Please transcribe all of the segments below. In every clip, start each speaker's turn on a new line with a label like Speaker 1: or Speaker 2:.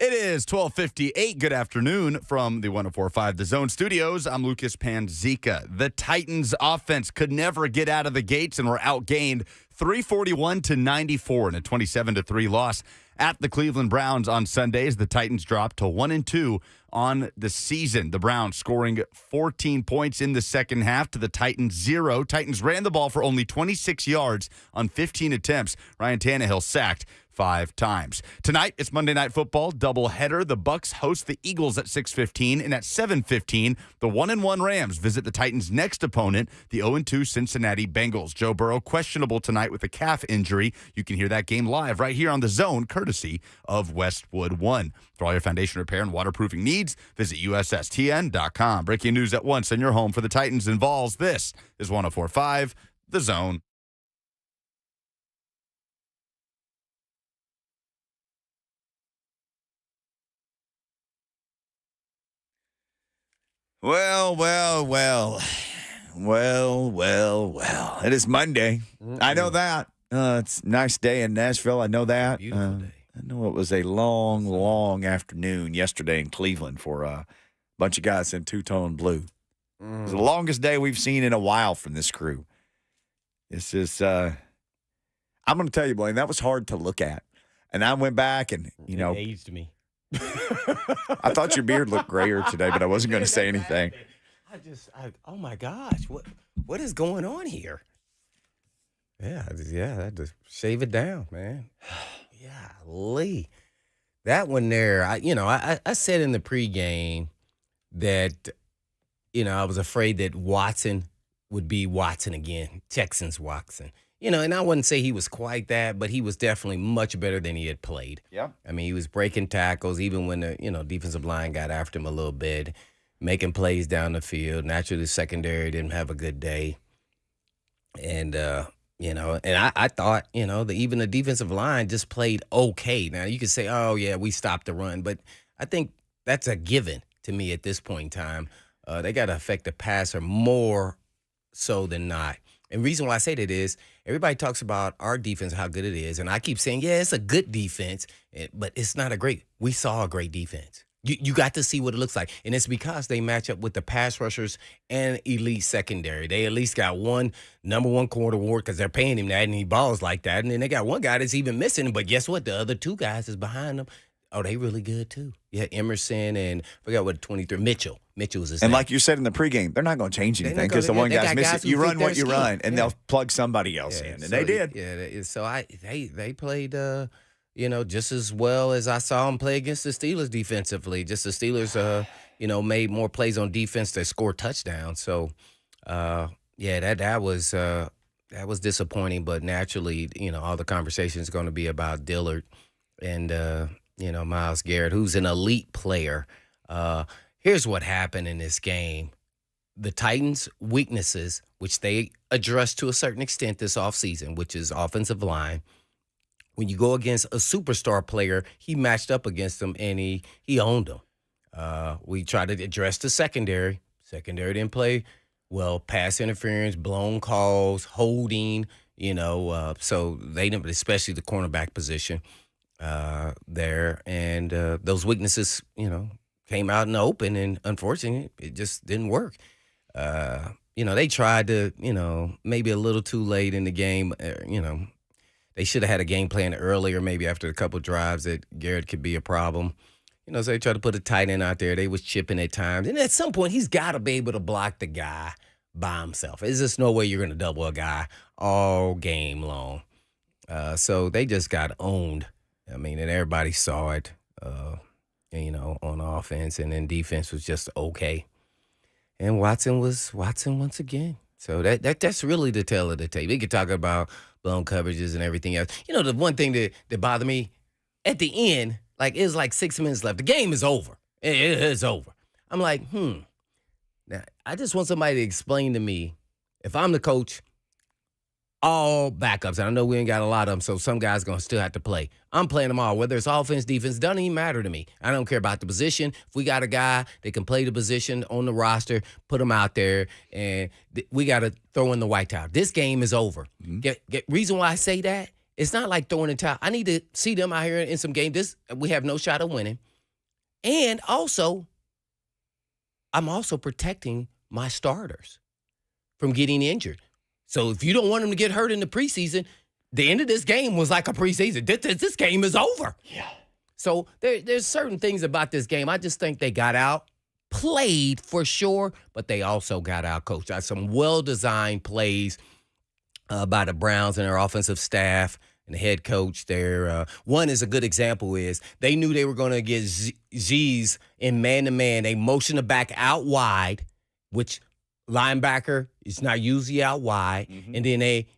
Speaker 1: It is 12:58. Good afternoon from the 104.5 The Zone Studios. I'm Lucas Panzica. The Titans offense could never get out of the gates and were outgained 341-94 in a 27-3 loss at the Cleveland Browns on Sundays. The Titans dropped to 1-2 on the season. The Browns scoring 14 points in the second half to the Titans 0. Titans ran the ball for only 26 yards on 15 attempts. Ryan Tannehill sacked 5 times. Tonight, it's Monday Night Football doubleheader. The Bucs host the Eagles at 6:15, and at 7:15, the 1-1 Rams visit the Titans' next opponent, the 0-2 Cincinnati Bengals. Joe Burrow questionable tonight with a calf injury. You can hear that game live right here on The Zone, courtesy of Westwood One. For all your foundation repair and waterproofing needs, visit USSTN.com. Breaking news at once in your home for the Titans and Vols. This is 104.5 The Zone.
Speaker 2: Well. It is Monday. I know that. It's a nice day in Nashville. I know that.
Speaker 3: Beautiful day.
Speaker 2: I know it was a long afternoon yesterday in Cleveland for a bunch of guys in two-tone blue. It was the longest day we've seen in a while from this crew. It's just, I'm going to tell you, Blaine, that was hard to look at. And I went back and,
Speaker 3: It aged me.
Speaker 2: I thought your beard looked grayer today, but I wasn't going to say anything.
Speaker 3: Oh my gosh, what is going on here? Yeah, I had to shave it down, man. Yeah, Lee. That one there, I said in the pregame that, I was afraid that Watson would be Watson again, Texans Watson. And I wouldn't say he was quite that, but he was definitely much better than he had played.
Speaker 2: Yeah.
Speaker 3: I mean, he was breaking tackles even when the, defensive line got after him a little bit, making plays down the field. Naturally, the secondary didn't have a good day. And, I thought, that even the defensive line just played okay. Now, you could say, oh, yeah, we stopped the run. But I think that's a given to me at this point in time. They got to affect the passer more so than not. And the reason why I say that is everybody talks about our defense, how good it is. And I keep saying, yeah, it's a good defense, but it's not a great. We saw a great defense. You got to see what it looks like. And it's because they match up with the pass rushers and elite secondary. They at least got one number one corner award because they're paying him that and he balls like that. And then they got one guy that's even missing. But guess what? The other two guys is behind them. Oh, they really good too. Yeah, Emerson and I forgot what 23 Mitchell. Mitchell was his
Speaker 2: And
Speaker 3: name.
Speaker 2: like you said in the pregame, they're not going to change anything because the one guy's missing. You run what you run, and they'll plug somebody else in, and they did.
Speaker 3: Yeah, so they played, just as well as I saw them play against the Steelers defensively. Just the Steelers, made more plays on defense that scored touchdowns. So, that was disappointing. But naturally, all the conversation is going to be about Dillard and Myles Garrett, who's an elite player. Here's what happened in this game. The Titans' weaknesses, which they addressed to a certain extent this offseason, which is offensive line. When you go against a superstar player, he matched up against them, and he owned them. We tried to address the secondary. Secondary didn't play well. Pass interference, blown calls, holding, so they didn't, especially the cornerback position there. And those weaknesses, came out in the open, and unfortunately, it just didn't work. They tried to, maybe a little too late in the game, they should have had a game plan earlier, maybe after a couple drives that Garrett could be a problem. So they tried to put a tight end out there. They was chipping at times. And at some point, he's got to be able to block the guy by himself. There's just no way you're going to double a guy all game long. So they just got owned. I mean, and everybody saw it. On offense, and then defense was just okay. And Watson once again. So that's really the tale of the tape. We could talk about blown coverages and everything else. The one thing that bothered me at the end, it was 6 minutes left. The game is over. It is over. I'm like, Now, I just want somebody to explain to me, if I'm the coach, all backups. And I know we ain't got a lot of them, so some guys going to still have to play. I'm playing them all, whether it's offense, defense, doesn't even matter to me. I don't care about the position. If we got a guy that can play the position on the roster, put him out there, and we got to throw in the white towel. This game is over. Reason why I say that, it's not like throwing in the towel. I need to see them out here in some game. We have no shot of winning. And also, I'm also protecting my starters from getting injured. So if you don't want them to get hurt in the preseason, the end of this game was like a preseason. This game is over.
Speaker 2: Yeah.
Speaker 3: So there's certain things about this game. I just think they got out, played for sure, but they also got out coached. Some well-designed plays by the Browns and their offensive staff and the head coach there. One is a good example is they knew they were going to get Z's in man-to-man. They motioned the back out wide, which linebacker is not usually out wide. Mm-hmm. And then they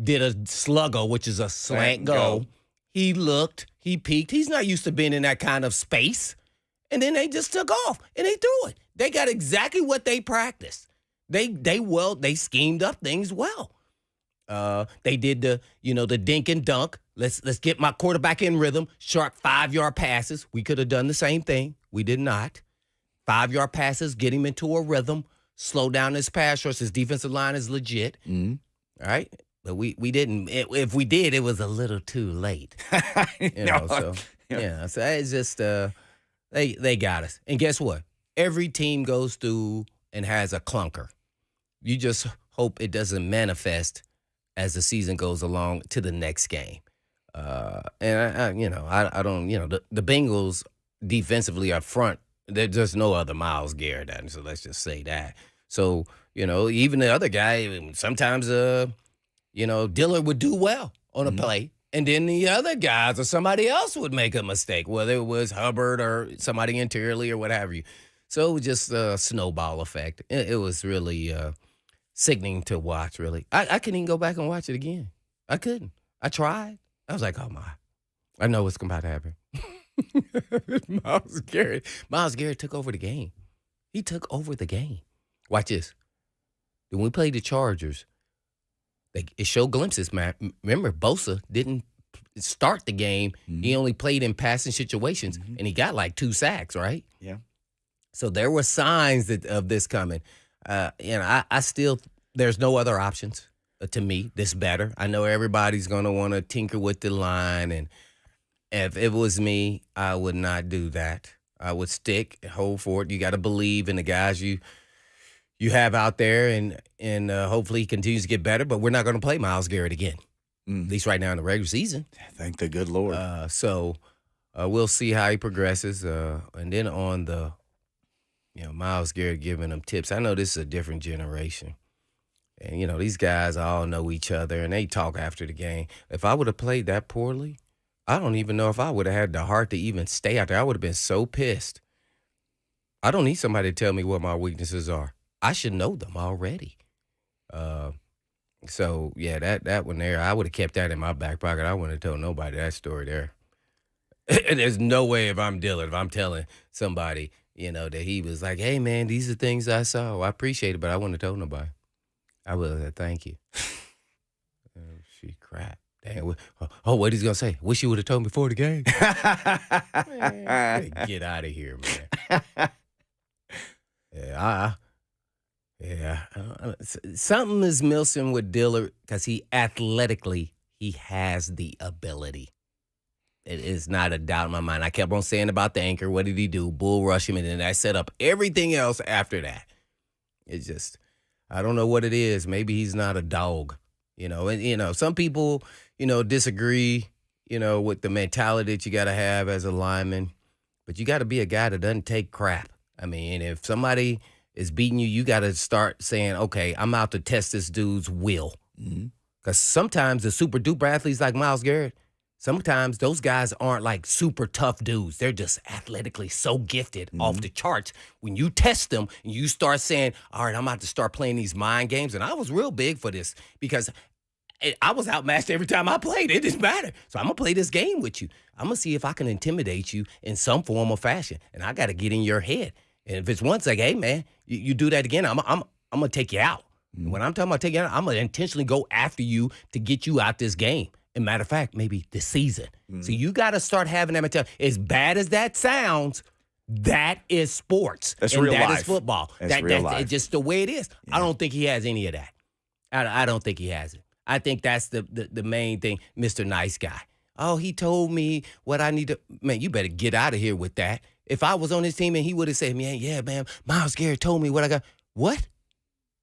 Speaker 3: did a sluggo, which is a slant go. He looked, he peeked. He's not used to being in that kind of space. And then they just took off and they threw it. They got exactly what they practiced. They schemed up things well. They did the dink and dunk. Let's get my quarterback in rhythm. Sharp 5-yard passes. We could have done the same thing. We did not. 5-yard passes, get him into a rhythm, slow down his pass rush. His defensive line is legit. Mm-hmm. All right. But we didn't. If we did, it was a little too late. So it's just they got us. And guess what? Every team goes through and has a clunker. You just hope it doesn't manifest as the season goes along to the next game. And I don't. The Bengals defensively up front, there's no other Myles Garrett. So let's just say that. So even the other guy sometimes Dillard would do well on a play, and then the other guys or somebody else would make a mistake, whether it was Hubbard or somebody interiorly or what have you. So it was just a snowball effect. It was really sickening to watch, really. I couldn't even go back and watch it again. I couldn't. I tried. I was like, oh, my. I know what's about to happen. Myles Garrett took over the game. He took over the game. Watch this. When we played the Chargers, it showed glimpses, man. Remember, Bosa didn't start the game. Mm-hmm. He only played in passing situations, and he got like 2 sacks, right?
Speaker 2: Yeah.
Speaker 3: So there were signs of this coming. I still, there's no other options to me. This better. I know everybody's going to want to tinker with the line, and if it was me, I would not do that. I would stick, hold for it. You got to believe in the guys you have out there, and hopefully he continues to get better. But we're not going to play Myles Garrett again, at least right now in the regular season.
Speaker 2: Thank the good Lord.
Speaker 3: So we'll see how he progresses. And then on the, Myles Garrett giving them tips. I know this is a different generation. And, these guys all know each other, and they talk after the game. If I would have played that poorly, I don't even know if I would have had the heart to even stay out there. I would have been so pissed. I don't need somebody to tell me what my weaknesses are. I should know them already. So, yeah, that one there, I would have kept that in my back pocket. I wouldn't have told nobody that story there. There's no way if I'm telling somebody, that he was like, hey, man, these are things I saw. Well, I appreciate it, but I wouldn't have told nobody. I would have said, thank you. Crap. Dang, what he's going to say? Wish you would have told me before the game. Man, get out of here, man. Yeah, something is missing with Dillard because he has the ability. It is not a doubt in my mind. I kept on saying about the anchor. What did he do? Bull rush him, and then I set up everything else after that. It's just, I don't know what it is. Maybe he's not a dog, And some people, disagree, with the mentality that you got to have as a lineman. But you got to be a guy that doesn't take crap. I mean, if somebody is beating you, you got to start saying, okay, I'm out to test this dude's will. Because sometimes the super duper athletes like Myles Garrett, sometimes those guys aren't like super tough dudes. They're just athletically so gifted off the charts. When you test them and you start saying, all right, I'm about to start playing these mind games. And I was real big for this because I was outmatched every time I played. It didn't matter. So I'm going to play this game with you. I'm going to see if I can intimidate you in some form or fashion. And I got to get in your head. And if it's once like, hey, man, you do that again, I'm going to take you out. When I'm talking about taking you out, I'm going to intentionally go after you to get you out this game. And matter of fact, maybe this season. So you got to start having that mentality. As bad as that sounds, that is sports.
Speaker 2: That's real life.
Speaker 3: That is football.
Speaker 2: That's real life.
Speaker 3: It's just the way it is. Yeah. I don't think he has any of that. I don't think he has it. I think that's the main thing, Mr. Nice Guy. Oh, he told me what I need to. Man, you better get out of here with that. If I was on his team and he would have said, man, Myles Garrett told me what I got. What?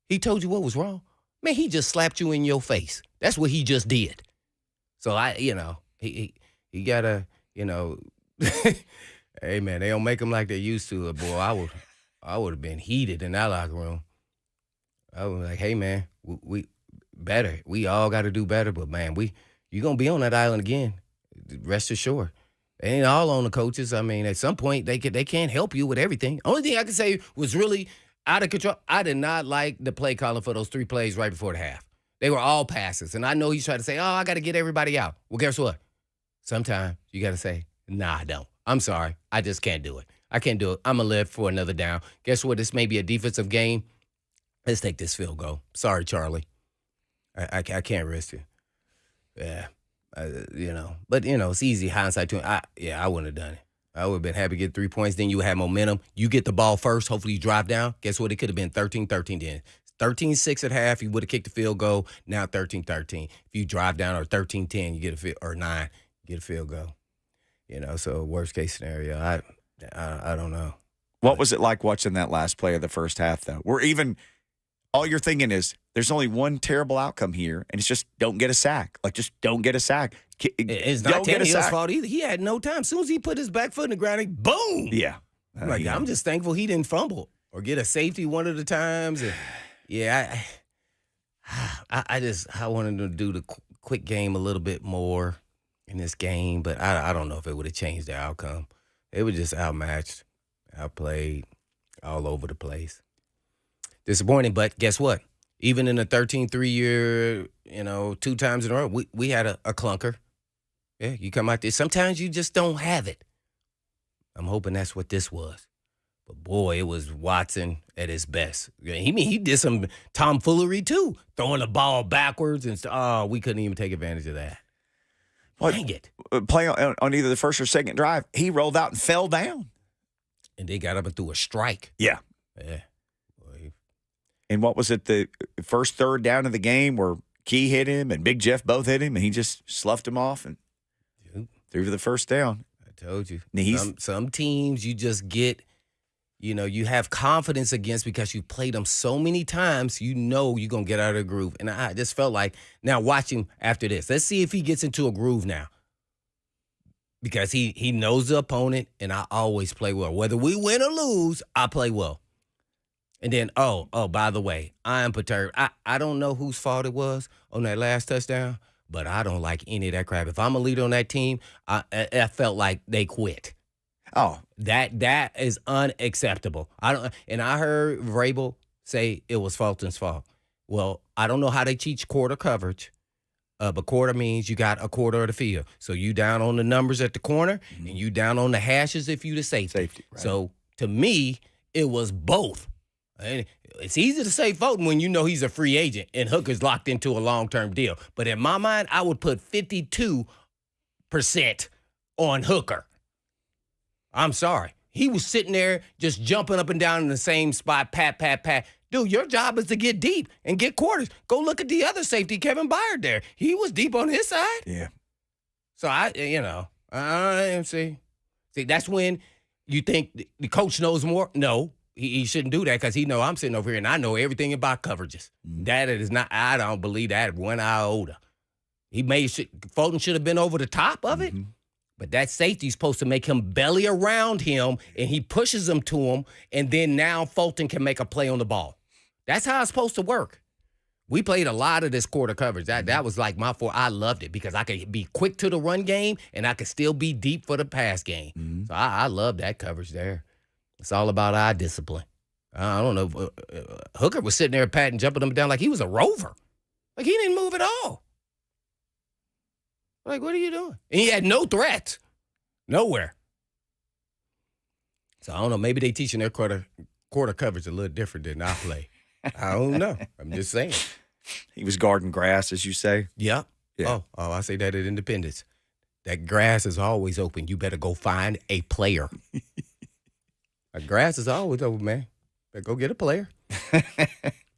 Speaker 3: He told you what was wrong? Man, he just slapped you in your face. That's what he just did. So he gotta, hey man, they don't make him like they used to. Boy, I would have been heated in that locker room. I was like, hey man, we better. We all got to do better. But man, you're gonna be on that island again. Rest assured. It ain't all on the coaches. I mean, at some point they can't help you with everything. Only thing I can say was really out of control. I did not like the play calling for those 3 plays right before the half. They were all passes. And I know he's trying to say, oh, I got to get everybody out. Well, guess what? Sometimes you got to say, nah, I don't. I'm sorry. I just can't do it. I can't do it. I'm going to live for another down. Guess what? This may be a defensive game. Let's take this field goal. Sorry, Charlie. I can't risk it. Yeah. But, it's easy hindsight to I wouldn't have done it. I would have been happy to get 3 points. Then you would have momentum. You get the ball first. Hopefully you drive down. Guess what? It could have been 13-13 then. 13-6 at half. You would have kicked the field goal. Now 13-13. If you drive down or 13-10, you get a field, or 9, you get a field goal. So worst case scenario, I don't know.
Speaker 2: What was it like watching that last play of the first half, though? All you're thinking is, there's only one terrible outcome here, and it's just don't get a sack. Like, just don't get a sack.
Speaker 3: It's not Tannehill's fault either. He had no time. As soon as he put his back foot in the ground, boom!
Speaker 2: Yeah.
Speaker 3: I'm just thankful he didn't fumble or get a safety one of the times. And, I wanted to do the quick game a little bit more in this game, but I don't know if it would have changed the outcome. It was just outmatched, outplayed, all over the place. Disappointing, but guess what? Even in a 13-3 year, 2 times in a row, we had a clunker. Yeah, you come out there. Sometimes you just don't have it. I'm hoping that's what this was. But, boy, it was Watson at his best. He did some tomfoolery, too, throwing the ball backwards. And we couldn't even take advantage of that. Dang it.
Speaker 2: Play on either the first or second drive, he rolled out and fell down.
Speaker 3: And they got up and threw a strike.
Speaker 2: Yeah.
Speaker 3: Yeah.
Speaker 2: And what was it, the first third down of the game where Key hit him and Big Jeff both hit him, and he just sloughed him off and threw for the first down.
Speaker 3: I told you. Some teams you just get, you have confidence against because you played them so many times, you're going to get out of the groove. And I just felt like, now watch him after this. Let's see if he gets into a groove now. Because he knows the opponent, and I always play well. Whether we win or lose, I play well. And then, by the way, I am perturbed. I don't know whose fault it was on that last touchdown, but I don't like any of that crap. If I'm a leader on that team, I felt like they quit.
Speaker 2: Oh,
Speaker 3: that is unacceptable. I heard Vrabel say it was Fulton's fault. Well, I don't know how they teach quarter coverage, but quarter means you got a quarter of the field. So you down on the numbers at the corner, and you down on the hashes if you the safety. Right. So to me, it was both. And it's easy to say Fulton when you know he's a free agent and Hooker's locked into a long-term deal. But in my mind, I would put 52% on Hooker. I'm sorry. He was sitting there just jumping up and down in the same spot, pat. Dude, your job is to get deep and get quarters. Go look at the other safety, Kevin Byard there. He was deep on his side.
Speaker 2: Yeah.
Speaker 3: So see, that's when you think the coach knows more. No. He shouldn't do that because he know I'm sitting over here and I know everything about coverages. That is not. I don't believe that one iota. Fulton should have been over the top of it, but that safety's supposed to make him belly around him and he pushes him to him, and then now Fulton can make a play on the ball. That's how it's supposed to work. We played a lot of this quarter coverage. That was like my fault. I loved it because I could be quick to the run game and I could still be deep for the pass game. So I love that coverage there. It's all about eye discipline. I don't know. Hooker was sitting there patting, jumping him down like he was a rover. Like he didn't move at all. Like, what are you doing? And he had no threat. Nowhere. So I don't know. Maybe they teaching their quarter coverage a little different than I play. I don't know. I'm just saying.
Speaker 2: He was guarding grass, as you say.
Speaker 3: Yeah. Oh, I say that at Independence. That grass is always open. You better go find a player. Grass is always open, man. Better go get a player.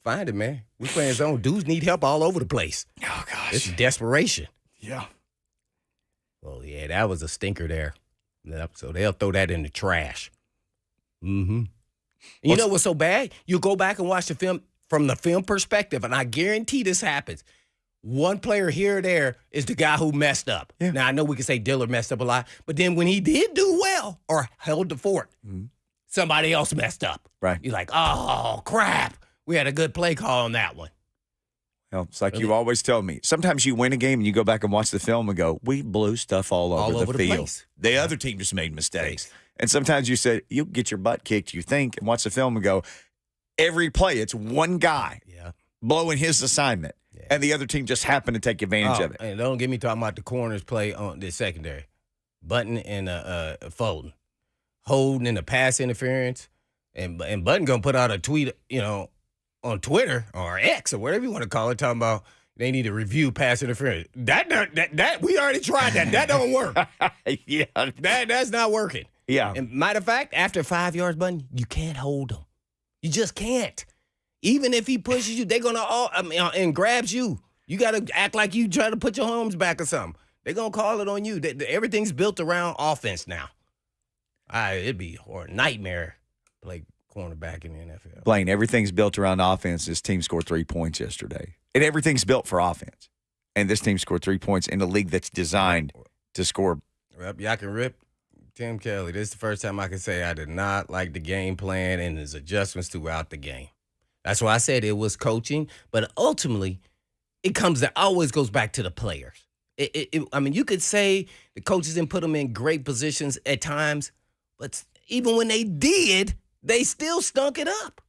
Speaker 3: Find it, man. We playing zone. Dudes need help all over the place.
Speaker 2: Oh, gosh.
Speaker 3: It's desperation.
Speaker 2: Yeah.
Speaker 3: Well, yeah, that was a stinker there. So they'll throw that in the trash. Mm-hmm. You know what's so bad? You go back and watch the film from the film perspective, and I guarantee this happens. One player here or there is the guy who messed up.
Speaker 2: Yeah.
Speaker 3: Now, I know we can say Dillard messed up a lot, but then when he did do well or held the fort, somebody else messed up.
Speaker 2: Right.
Speaker 3: You're like, oh, crap. We had a good play call on that one.
Speaker 2: Well, it's like you always tell me. Sometimes you win a game and you go back and watch the film and go, we blew stuff all over the field.
Speaker 3: place.
Speaker 2: The other team just made mistakes. And sometimes you say, you get your butt kicked, you think, and watch the film and go, every play, it's one guy blowing his assignment. Yeah. And the other team just happened to take advantage of it.
Speaker 3: And don't get me talking about the corners play on the secondary. Button and Foden. Holding in the pass interference. And Button going to put out a tweet, on Twitter or X or whatever you want to call it, talking about they need to review pass interference. That we already tried that. That don't work.
Speaker 2: Yeah.
Speaker 3: That's not working.
Speaker 2: Yeah.
Speaker 3: And matter of fact, after 5 yards, Button, you can't hold him. You just can't. Even if he pushes you, they're gonna and grabs you. You gotta act like you try to put your arms back or something. They're gonna call it on you. Everything's built around offense now. It'd be a nightmare to play cornerback in the NFL.
Speaker 2: Blaine, everything's built around offense. This team scored 3 points yesterday. And everything's built for offense. And this team scored 3 points in a league that's designed to score.
Speaker 3: Y'all can rip Tim Kelly. This is the first time I can say I did not like the game plan and his adjustments throughout the game. That's why I said it was coaching, but ultimately, it always goes back to the players. You could say the coaches didn't put them in great positions at times, but even when they did, they still stunk it up.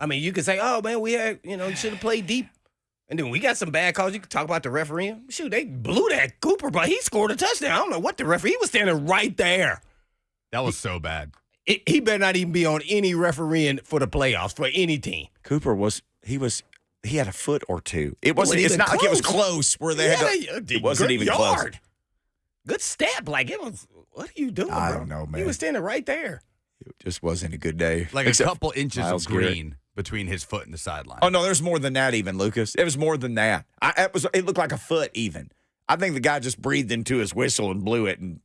Speaker 3: You could say, oh, man, we had, you should have played deep. And then we got some bad calls. You could talk about the referee. Shoot, they blew that Cooper, but he scored a touchdown. I don't know what the referee. He was standing right there.
Speaker 1: That was so bad.
Speaker 3: He better not even be on any refereeing for the playoffs for any team.
Speaker 2: Cooper he had a foot or two. It's not like it was close where they had to. It wasn't even close.
Speaker 3: Good step. Like it was, what are you doing?
Speaker 2: I
Speaker 3: bro?
Speaker 2: don't know, man.
Speaker 3: He was standing right there.
Speaker 2: It just wasn't a good day.
Speaker 1: Like a couple inches
Speaker 2: Miles
Speaker 1: of green between his foot and the sideline.
Speaker 2: Oh, no, there's more than that even, Lucas. It was more than that. It looked like a foot even. I think the guy just breathed into his whistle and blew it, and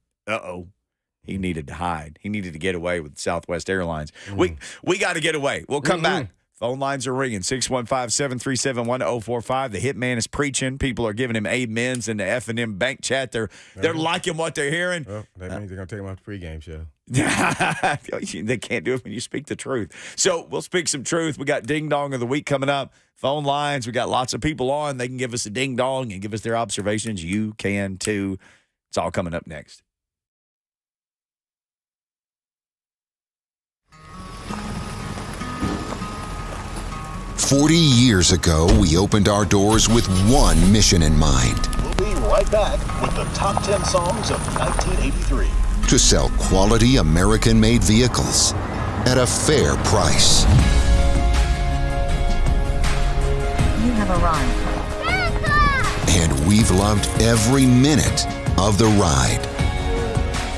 Speaker 2: he needed to hide. He needed to get away with Southwest Airlines. We got to get away. We'll come back. Phone lines are ringing, 615-737-1045. The Hitman is preaching. People are giving him amens in the F&M bank chat. They're liking what they're hearing.
Speaker 3: Well, that means they're going to take him off the pregame show.
Speaker 2: They can't do it when you speak the truth. So we'll speak some truth. We got Ding Dong of the Week coming up. Phone lines, we got lots of people on. They can give us a ding dong and give us their observations. You can too. It's all coming up next.
Speaker 4: "40 years ago, we opened our doors with one mission in mind:
Speaker 5: We'll be right back with the top 10 songs of 1983.
Speaker 4: to sell quality American-made vehicles at a fair price.
Speaker 6: You have arrived.
Speaker 4: And we've loved every minute of the ride.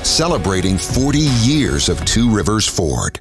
Speaker 4: Celebrating 40 years of Two Rivers Ford.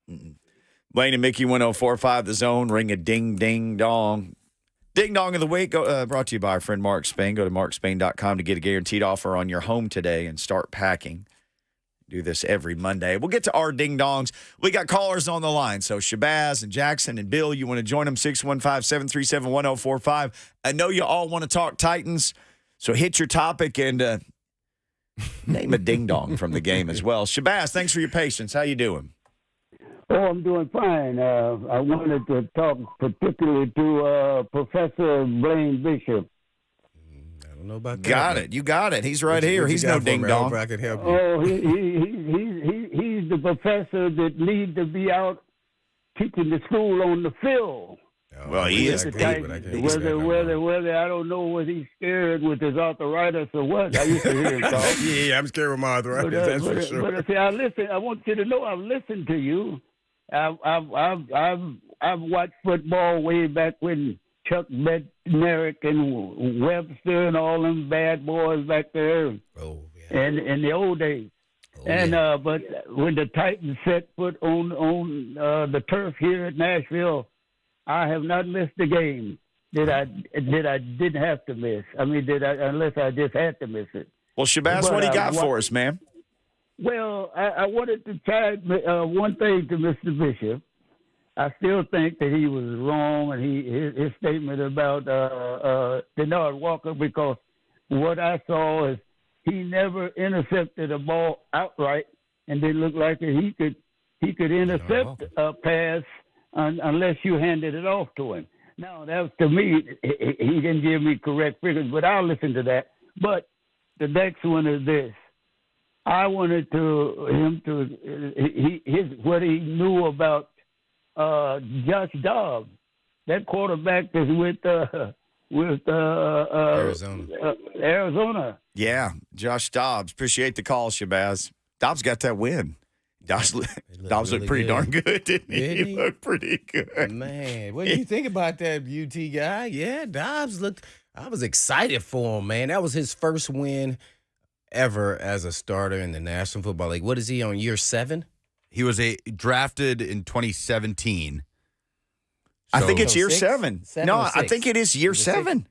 Speaker 2: Blaine and Mickey 104.5 The Zone. Ring a ding, ding, dong. Ding dong of the week brought to you by our friend Mark Spain. Go to markspain.com to get a guaranteed offer on your home today and start packing. Do this every Monday. We'll get to our ding dongs. We got callers on the line. So Shabazz and Jackson and Bill, you want to join them? 615-737-1045. I know you all want to talk Titans. So hit your topic and name a ding dong from the game as well. Shabazz, thanks for your patience. How you doing?
Speaker 7: Oh, I'm doing fine. I wanted to talk particularly to Professor Blaine Bishop.
Speaker 3: I don't know about that.
Speaker 2: Got it. You got it. He's right here.
Speaker 3: What you
Speaker 2: He's
Speaker 3: got
Speaker 2: no
Speaker 3: for
Speaker 2: ding
Speaker 3: me?
Speaker 2: dong.
Speaker 3: I hope I can help you.
Speaker 7: Oh, he's the professor that needs to be out teaching the school on the field.
Speaker 3: Oh,
Speaker 2: Well, he is.
Speaker 3: I can't, but I can't get that
Speaker 7: Whether I don't know whether he's scared with his arthritis or what. I used to hear him talk.
Speaker 3: Yeah, I'm scared with my arthritis. That's for sure.
Speaker 7: But see, I listen. I want you to know I've listened to you. I've watched football way back when Chuck Bednarik and Webster and all them bad boys back there,
Speaker 3: Oh, yeah.
Speaker 7: and in the old days. But when the Titans set foot on the turf here at Nashville, I have not missed a game that I didn't have to miss. I mean, unless I just had to miss it.
Speaker 2: Well, Shabazz,
Speaker 7: But,
Speaker 2: what do you got
Speaker 7: what-
Speaker 2: for us, man?
Speaker 7: Well, I wanted to try one thing to Mr. Bishop. I still think that he was wrong, and his statement about Denard Walker, because what I saw is he never intercepted a ball outright, and it looked like he could intercept a pass unless you handed it off to him. Now, that was, to me, he didn't give me correct figures, but I'll listen to that. But the next one is this. I wanted him to what he knew about Josh Dobbs. That quarterback is with Arizona.
Speaker 2: Yeah, Josh Dobbs. Appreciate the call, Shabazz. Dobbs got that win. Dobbs looked
Speaker 3: really
Speaker 2: pretty
Speaker 3: good.
Speaker 2: darn good, didn't he?
Speaker 3: Didn't
Speaker 2: He
Speaker 3: he?
Speaker 2: looked pretty good.
Speaker 3: Man, what do you think about that UT guy? Yeah, Dobbs looked. I was excited for him, man. That was his first win ever as a starter in the National Football League. What is he on, year 7?
Speaker 1: He was drafted in 2017.
Speaker 2: I think
Speaker 1: So-
Speaker 2: it's year
Speaker 3: 6?
Speaker 2: 7.
Speaker 3: 7
Speaker 2: No,
Speaker 3: or
Speaker 2: I
Speaker 3: 6?
Speaker 2: think it is year
Speaker 3: Is it 6?
Speaker 2: 7.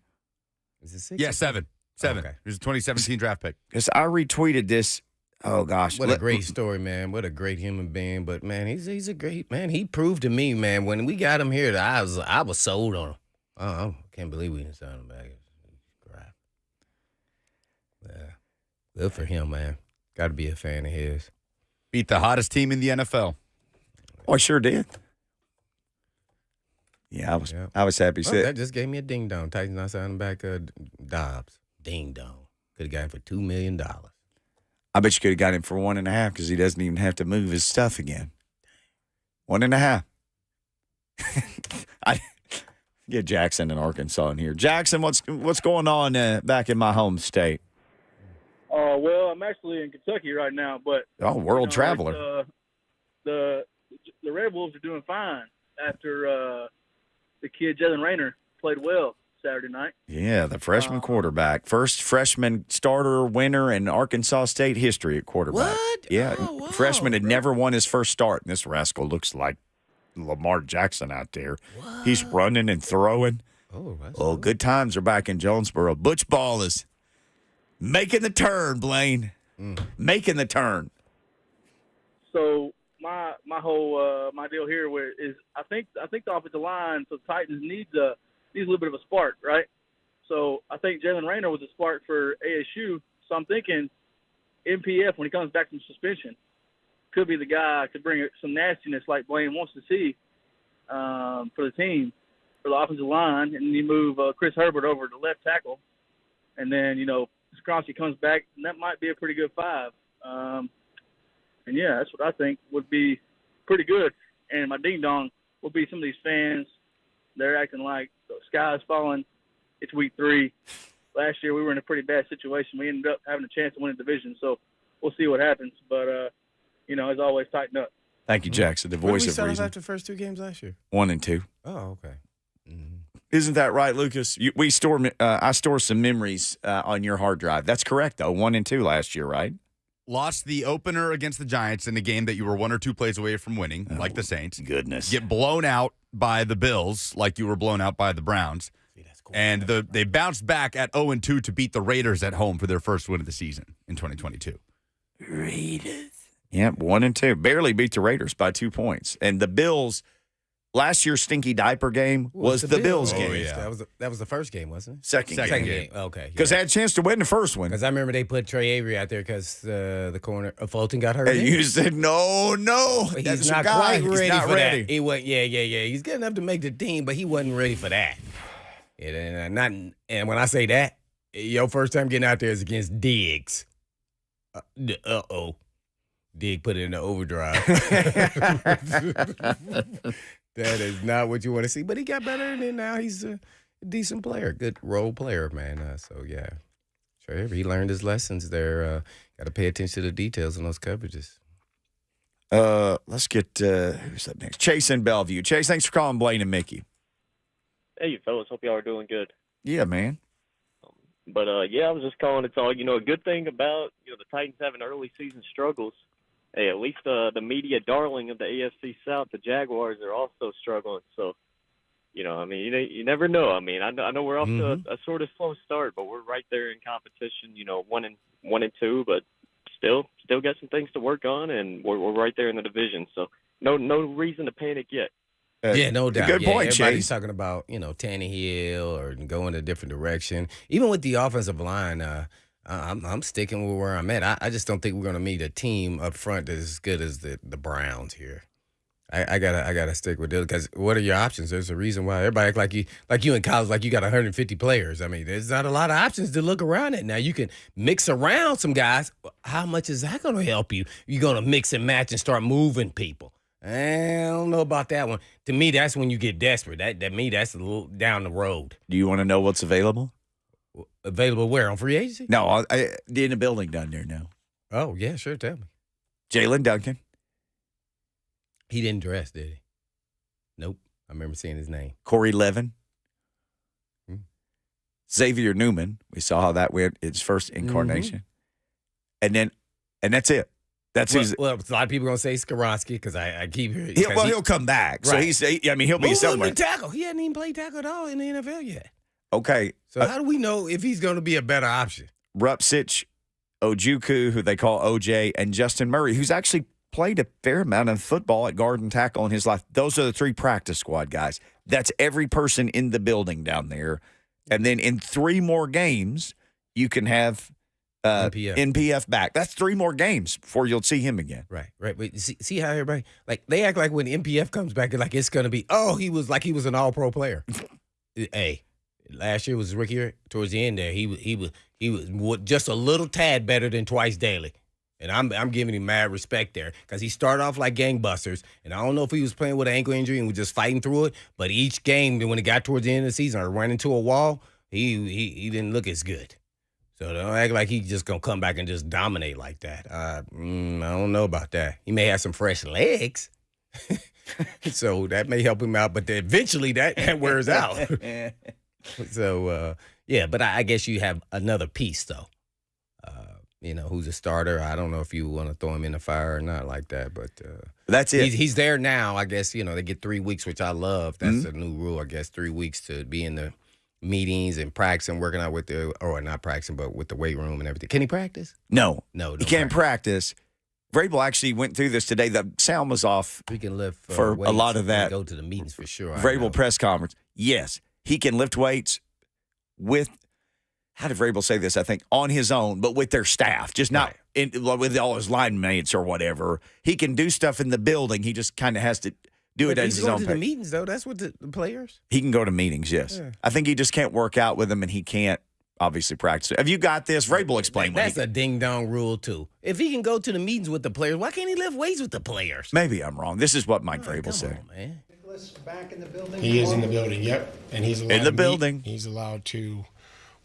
Speaker 3: Is it 6?
Speaker 1: Yeah, 7. 7.
Speaker 3: Okay.
Speaker 1: He was a 2017 draft pick.
Speaker 2: Because I retweeted this. Oh, gosh.
Speaker 3: What a great story, man. What a great human being. But, man, he's a great man. He proved to me, man, when we got him here, that I was sold on him. Oh, I can't believe we didn't sign him back. Crap. Yeah. Good for him, man. Got to be a fan of his.
Speaker 1: Beat the hottest team in the NFL.
Speaker 2: Oh, I sure did. Yeah, I was happy to see
Speaker 3: Oh,
Speaker 2: it.
Speaker 3: that just gave me a ding dong. Titans not signing back Dobbs. Ding dong. Could have got him for $2 million.
Speaker 2: I bet you could have got him for 1.5 because he doesn't even have to move his stuff again. 1.5. I get Jackson in Arkansas in here. Jackson, what's going on back in my home state?
Speaker 8: Well, I'm actually in Kentucky right now, but
Speaker 2: Oh, world traveler.
Speaker 8: The Red Wolves are doing fine after the kid Jalen Rayner played well Saturday night.
Speaker 2: Yeah, the freshman quarterback. First freshman starter winner in Arkansas State history at quarterback.
Speaker 3: What?
Speaker 2: Yeah,
Speaker 3: Oh, wow,
Speaker 2: freshman had
Speaker 3: bro.
Speaker 2: never won his first start, and this rascal looks like Lamar Jackson out there. He's running and throwing.
Speaker 3: Oh, that's
Speaker 2: Oh, good times are back in Jonesboro. Butch Ball is making the turn, Blaine. Making the turn.
Speaker 8: So my whole my deal here is I think the offensive line for the Titans needs a little bit of a spark, right? So I think Jalen Rayner was a spark for ASU. So I'm thinking MPF, when he comes back from suspension, could be the guy could bring some nastiness like Blaine wants to see for the team, for the offensive line, and then you move Chris Herbert over to left tackle, and then Skronski comes back, and that might be a pretty good 5. And yeah, that's what I think would be pretty good. And my ding dong would be some of these fans. They're acting like the sky's falling. It's week 3. Last year we were in a pretty bad situation. We ended up having a chance to win the division. So we'll see what happens. But as always, tighten up.
Speaker 2: Thank you, Jackson, the
Speaker 3: When
Speaker 2: voice
Speaker 3: we
Speaker 2: of
Speaker 3: started
Speaker 2: reason.
Speaker 3: after the first 2 games last year?
Speaker 2: 1 and 2.
Speaker 3: Oh, okay. Mm-hmm.
Speaker 2: Isn't that right, Lucas? I store some memories on your hard drive. That's correct, though. 1 and 2 last year, right?
Speaker 1: lost the opener against the Giants in a game that you were 1 or 2 plays away from winning, like the Saints.
Speaker 2: Goodness.
Speaker 1: Get blown out by the Bills like you were blown out by the Browns. And they bounced back at 0-2 to beat the Raiders at home for their first win of the season in 2022.
Speaker 2: Raiders. Yep, 1-2. Barely beat the Raiders by 2 points. And the Bills, last year's stinky diaper game was the Bills game.
Speaker 3: Oh, yeah. That was the first game, wasn't it?
Speaker 2: Second game.
Speaker 3: Okay.
Speaker 2: Because they had a chance to win the first one.
Speaker 3: Because I remember they put Trey Avery out there because the corner Fulton got hurt.
Speaker 2: And you said, no.
Speaker 3: He's
Speaker 2: That's
Speaker 3: not
Speaker 2: your guy.
Speaker 3: quite ready
Speaker 2: He's not
Speaker 3: for
Speaker 2: ready.
Speaker 3: that. He went, yeah. He's good enough to make the team, but he wasn't ready for that. And when I say that, your first time getting out there is against Diggs. Dig put it in the overdrive. That is not what you want to see. But he got better, and then now he's a decent player, good role player, man. So, yeah. Sure, he learned his lessons there. Got to pay attention to the details in those coverages.
Speaker 2: Let's get who's up next? Chase in Bellevue. Chase, thanks for calling Blaine and Mickey.
Speaker 9: Hey, you fellas. Hope y'all are doing good.
Speaker 2: Yeah, man.
Speaker 9: But, I was just calling. It's all, a good thing about, the Titans having early season struggles. Hey, at least the media darling of the AFC South, the Jaguars, are also struggling. So, you never know. I know we're off to a sort of slow start, but we're right there in competition, 1-2, but still got some things to work on, and we're right there in the division. So no reason to panic yet.
Speaker 3: Yeah, no doubt.
Speaker 2: Good point,
Speaker 3: everybody's
Speaker 2: Chase.
Speaker 3: talking about, Tannehill or going a different direction. Even with the offensive line, I'm sticking with where I'm at. I just don't think we're going to meet a team up front that's as good as the Browns here. I gotta stick with it because what are your options? There's a reason why everybody act like you in college, like you got 150 players. I mean, there's not a lot of options to look around at. Now you can mix around some guys. How much is that going to help you? You're going to mix and match and start moving people. I don't know about that one. To me, that's when you get desperate. That's a little down the road.
Speaker 2: Do you want to know what's available?
Speaker 3: Available where? On free agency?
Speaker 2: No, in the building down there now.
Speaker 3: Oh, yeah, sure. Tell me.
Speaker 2: Jalen Duncan.
Speaker 3: He didn't dress, did he? Nope. I remember seeing his name.
Speaker 2: Corey Levin. Xavier Newman. We saw how that went. Its first incarnation. And that's it. That's who's.
Speaker 3: Well, a lot of people are going to say Skoronski because I keep hearing.
Speaker 2: He'll come back.
Speaker 3: Right.
Speaker 2: So he'll be somewhere.
Speaker 3: Tackle. He hadn't even played tackle at all in the NFL yet.
Speaker 2: Okay.
Speaker 3: So how do we know if he's going to be a better option?
Speaker 2: Rupsich, Ojukwu, who they call OJ, and Justin Murray, who's actually played a fair amount of football at guard and tackle in his life. Those are the 3 practice squad guys. That's every person in the building down there. And then in 3 more games, you can have NPF back. That's 3 more games before you'll see him again.
Speaker 3: Right. Wait, see how everybody they act like when NPF comes back, like it's going to be he was an all-pro player. Hey, last year was his rookie year. Towards the end there, he was just a little tad better than twice daily. And I'm giving him mad respect there because he started off like gangbusters. And I don't know if he was playing with an ankle injury and was just fighting through it. But each game, when it got towards the end of the season or ran into a wall, he didn't look as good. So don't act like he's just going to come back and just dominate like that. I don't know about that. He may have some fresh legs. So that may help him out. But eventually that wears out. So, but I guess you have another piece, though. Who's a starter. I don't know if you want to throw him in the fire or not like that, but
Speaker 2: that's it.
Speaker 3: He's there now, I guess. They get 3 weeks, which I love. That's a new rule, I guess, 3 weeks to be in the meetings and practicing, working out with not practicing, but with the weight room and everything. Can he practice?
Speaker 2: No, he can't practice. Vrabel actually went through this today. The sound was off.
Speaker 3: He can lift
Speaker 2: for a lot of that.
Speaker 3: Go to the meetings for sure.
Speaker 2: Vrabel press conference. Yes, he can lift weights with. How did Vrabel say this? I think on his own, but with their staff, just not with all his line mates or whatever. He can do stuff in the building. He just kind of has to do it at his own pace.
Speaker 3: He's going to the meetings, though. That's what the players.
Speaker 2: He can go to meetings, yes. Yeah. I think he just can't work out with them, and he can't obviously practice. Have you got this? Vrabel explained.
Speaker 3: That's a ding-dong rule, too. If he can go to the meetings with the players, why can't he lift weights with the players?
Speaker 2: Maybe I'm wrong. This is what Mike Vrabel said.
Speaker 3: On, man.
Speaker 10: Back in the building? He is in the building, yep. And he's allowed
Speaker 2: in the building.
Speaker 10: He's allowed to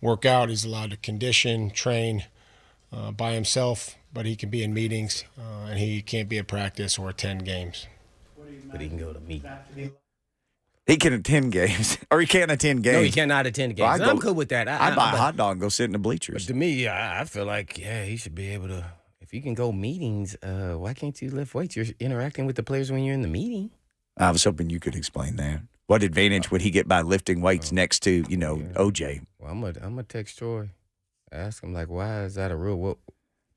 Speaker 10: work out. He's allowed to condition, train by himself, but he can be in meetings, and he can't be at practice or attend games.
Speaker 3: But he can go to meetings.
Speaker 2: He can attend games, or he can't attend games.
Speaker 3: No, he cannot attend games. Well, I'm cool with that.
Speaker 2: I'd buy a hot dog and go sit in the bleachers.
Speaker 3: But to me, I feel like, he should be able to. if you can go meetings, why can't you lift weights? You're interacting with the players when you're in the meeting.
Speaker 2: I was hoping you could explain that. What advantage would he get by lifting weights next to, OJ?
Speaker 3: Well, I'm gonna text Troy, ask him like, why is that a rule? What?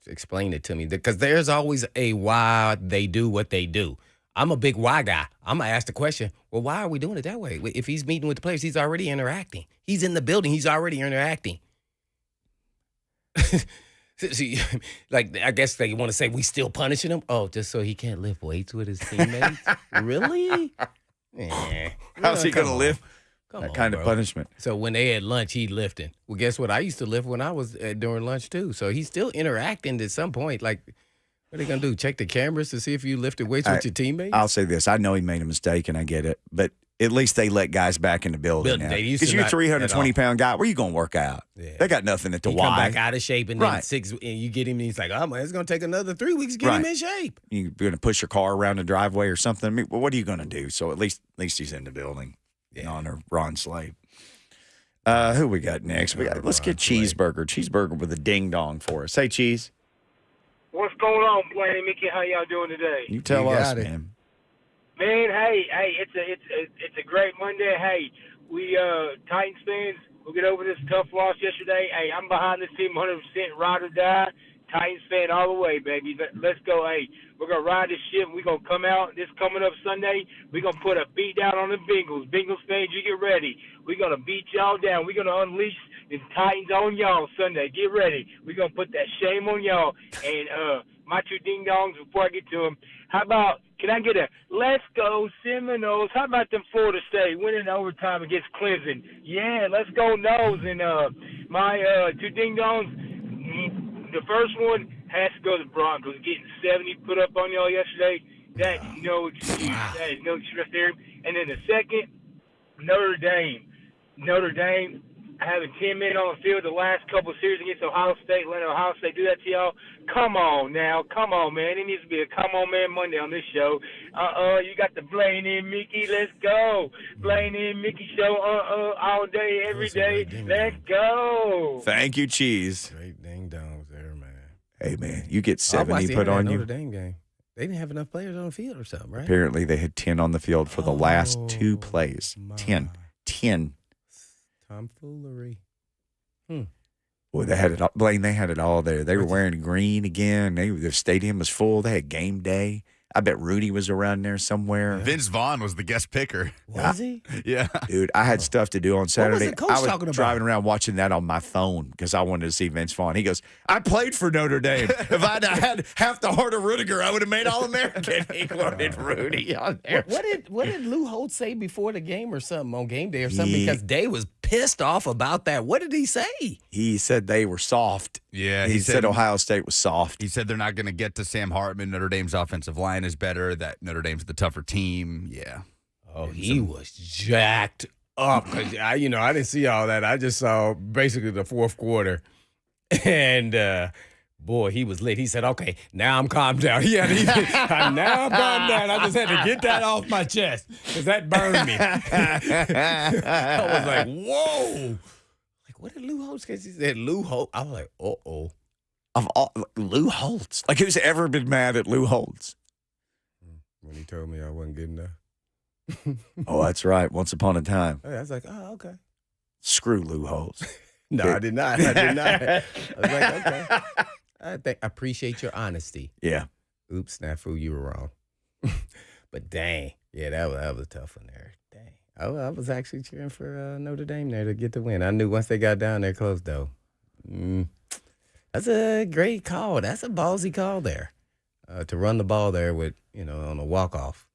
Speaker 3: Explain it to me, because there's always a why they do what they do. I'm a big why guy. I'm gonna ask the question, well, why are we doing it that way? If he's meeting with the players, he's already interacting. He's in the building. He's already interacting. See, like, I guess they want to say we still punishing him. Oh, just so he can't lift weights with his teammates? Really?
Speaker 2: How's he going to lift
Speaker 3: that
Speaker 2: kind of punishment?
Speaker 3: So when they had lunch, he lifting. Well, guess what? I used to lift when I was during lunch too. So he's still interacting at some point. Like, what are they going to do? Check the cameras to see if you lifted weights with your teammates?
Speaker 2: I'll say this. I know he made a mistake, and I get it. But at least they let guys back in the building now. Because you're a 320-pound guy. Where you going to work out? Yeah. They got nothing at the Y.
Speaker 3: Come back out of shape, and then and you get him, and he's like, oh, man, it's going to take another 3 weeks to get him in shape.
Speaker 2: You're going to push your car around the driveway or something. I mean, well, what are you going to do? So at least he's in the building. Yeah. On Ron Slade. Who we got next? Let's get Cheeseburger. Cheeseburger with a ding-dong for us. Hey, Cheese.
Speaker 11: What's going on, Blaine, Mickey? How y'all doing today?
Speaker 2: You tell us, man.
Speaker 11: Man, hey, it's a great Monday. Hey, we Titans fans, we'll get over this tough loss yesterday. Hey, I'm behind this team 100%, ride or die. Titans fan all the way, baby. Let's go. Hey, we're going to ride this ship. We're going to come out this coming up Sunday. We're going to put a beat down on the Bengals. Bengals fans, you get ready. We're going to beat y'all down. We're going to unleash the Titans on y'all Sunday. Get ready. We're going to put that shame on y'all. And my two ding-dongs, before I get to them, how about, can I get a let's go Seminoles? How about them Florida State winning overtime against Clemson? Yeah, let's go Noles. And my two ding-dongs, the first one has to go to the Broncos. Getting 70 put up on y'all yesterday, that no excuse. That is no excuse there. And then the second, Notre Dame. Notre Dame having 10 men on the field the last couple of series against Ohio State, letting Ohio State do that to y'all. Come on now. Come on, man. It needs to be a Come On Man Monday on this show. You got the Blaine and Mickey. Let's go. Blaine and Mickey show all day, every day. Let's go.
Speaker 2: Thank you, Cheese.
Speaker 3: Great ding-dongs there, man.
Speaker 2: Hey, man, you get 70 put on you.
Speaker 3: Notre Dame game. They didn't have enough players on the field or something, right?
Speaker 2: Apparently, they had 10 on the field for the last two plays. 10.
Speaker 3: Tomfoolery.
Speaker 2: Boy, they had it all. Blaine, they had it all there. They were wearing green again. The stadium was full. They had game day. I bet Rudy was around there somewhere.
Speaker 1: Vince Vaughn was the guest picker.
Speaker 3: Was he?
Speaker 1: Yeah.
Speaker 2: Dude, I had stuff to do on Saturday.
Speaker 3: What was the coach
Speaker 2: I was
Speaker 3: talking about?
Speaker 2: driving around watching that on my phone because I wanted to see Vince Vaughn. He goes, I played for Notre Dame. If I'd had half the heart of Rudiger, I would have made All-American. He wanted Rudy on there.
Speaker 3: What did Lou Holtz say before the game or something, on game day or something? Because Day was pissed off about that. What did he say?
Speaker 2: He said they were soft.
Speaker 1: Yeah.
Speaker 2: He said Ohio State was soft.
Speaker 1: He said they're not going to get to Sam Hartman. Notre Dame's offensive line is better. That Notre Dame's the tougher team. Yeah.
Speaker 3: Oh, he was jacked up. Cause I didn't see all that. I just saw basically the fourth quarter. And, boy, he was lit. He said, okay, now I'm calmed down. Now I'm calmed down. I just had to get that off my chest because that burned me. I was like, whoa. Like, what did Lou Holtz? Because he said Lou Holtz. I was like, uh-oh.
Speaker 2: Of all, Lou Holtz. Like, who's ever been mad at Lou Holtz?
Speaker 3: When he told me I wasn't good enough.
Speaker 2: Oh, that's right. Once upon a time.
Speaker 3: I was like, oh, okay.
Speaker 2: Screw Lou Holtz.
Speaker 3: No, I did not. I was like, okay. I appreciate your honesty.
Speaker 2: Yeah.
Speaker 3: Oops, snafu, you were wrong. But dang, yeah, that was a tough one there. Dang, I was actually cheering for Notre Dame there to get the win. I knew once they got down there close, though. That's a great call. That's a ballsy call there. To run the ball there with, on a walk-off.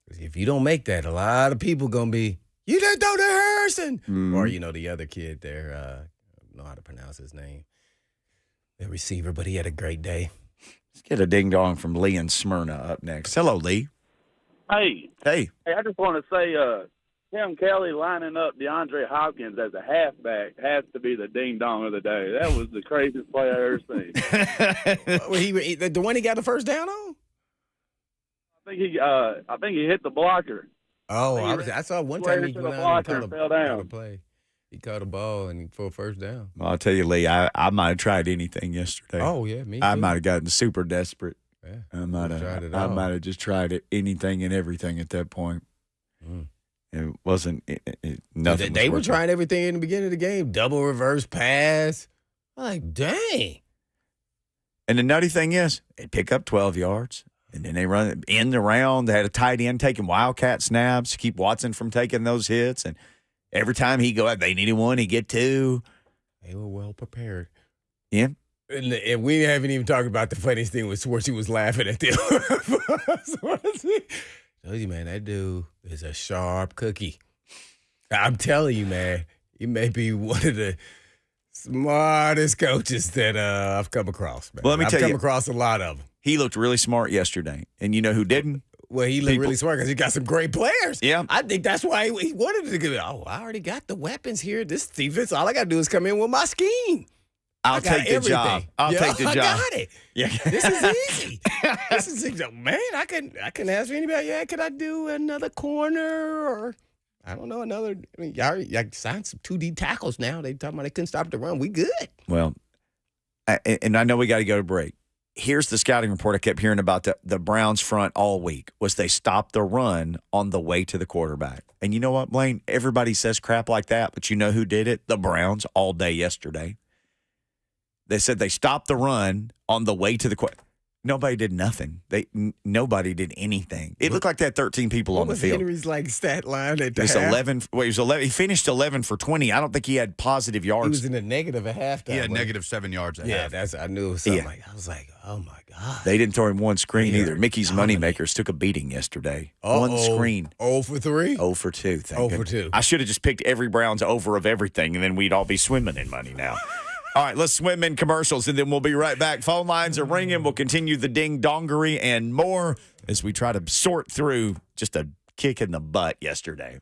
Speaker 3: If you don't make that, a lot of people going to be, you didn't throw to Harrison. Or, the other kid there, I don't know how to pronounce his name. The receiver, but he had a great day.
Speaker 2: Let's get a ding-dong from Lee in Smyrna up next. Hello, Lee.
Speaker 12: Hey.
Speaker 2: Hey,
Speaker 12: I just want to say Tim Kelly lining up DeAndre Hopkins as a halfback has to be the ding-dong of the day. That was the craziest play I ever seen.
Speaker 3: The one he got the first down on?
Speaker 12: I think he hit the blocker.
Speaker 3: Oh, I saw one time he went out and fell down. Play. He caught a ball and for a first down.
Speaker 2: Well, I'll tell you, Lee, I might have tried anything yesterday.
Speaker 3: Oh, yeah, me
Speaker 2: I
Speaker 3: too.
Speaker 2: might have gotten super desperate.
Speaker 3: Yeah,
Speaker 2: I might
Speaker 3: tried it
Speaker 2: have. I
Speaker 3: all.
Speaker 2: might have just tried anything and everything at that point. It wasn't nothing.
Speaker 3: They
Speaker 2: was
Speaker 3: were
Speaker 2: working.
Speaker 3: trying everything in the beginning of the game. Double reverse pass. I'm like, dang.
Speaker 2: And the nutty thing is, they pick up 12 yards, and then they run in the round. They had a tight end taking wildcat snaps to keep Watson from taking those hits. And every time he go out, they needed one, he get two.
Speaker 3: They were well prepared.
Speaker 2: Yeah.
Speaker 3: And we haven't even talked about the funniest thing was Swartzy was laughing at the Swartzy. Told you, man, that dude is a sharp cookie. I'm telling you, man, he may be one of the smartest coaches that I've come across. Man.
Speaker 2: Well, let me tell you,
Speaker 3: I've come across a lot of them.
Speaker 2: He looked really smart yesterday. And you know who didn't?
Speaker 3: Well, he looked really smart because he got some great players.
Speaker 2: Yeah.
Speaker 3: I think that's why he wanted to go, I already got the weapons here. This defense, all I got to do is come in with my scheme.
Speaker 2: I'll take the job. I'll take the job.
Speaker 3: I got it.
Speaker 2: Yeah.
Speaker 3: This is easy. This is easy. Man, I can ask anybody, could I do another corner or I don't know, another. I mean, y'all signed some 2D tackles now. They talking about they couldn't stop the run. We good.
Speaker 2: Well, and I know we got to go to break. Here's the scouting report I kept hearing about the Browns front all week was they stopped the run on the way to the quarterback. And you know what, Blaine? Everybody says crap like that, but you know who did it? The Browns all day yesterday. They said they stopped the run on the way to the quarterback. Nobody did nothing. Nobody did anything. It looked like they had 13 people on the field.
Speaker 3: Henry's stat line at the
Speaker 2: It was
Speaker 3: half?
Speaker 2: 11. Well, he was 11. He finished 11 for 20. I don't think he had positive yards.
Speaker 3: He was in a negative at halftime.
Speaker 1: He had negative 7 yards at half.
Speaker 3: I knew it was something like I was like, oh my God.
Speaker 2: They didn't throw him one screen either. Mickey's Moneymakers took a beating yesterday. One screen.
Speaker 3: 0 for 3?
Speaker 2: 0 for 2.
Speaker 3: 0 for 2.
Speaker 2: I should have just picked every Browns over of everything, and then we'd all be swimming in money now. All right, let's swim in commercials, and then we'll be right back. Phone lines are ringing. We'll continue the ding-dongery and more as we try to sort through just a kick in the butt yesterday.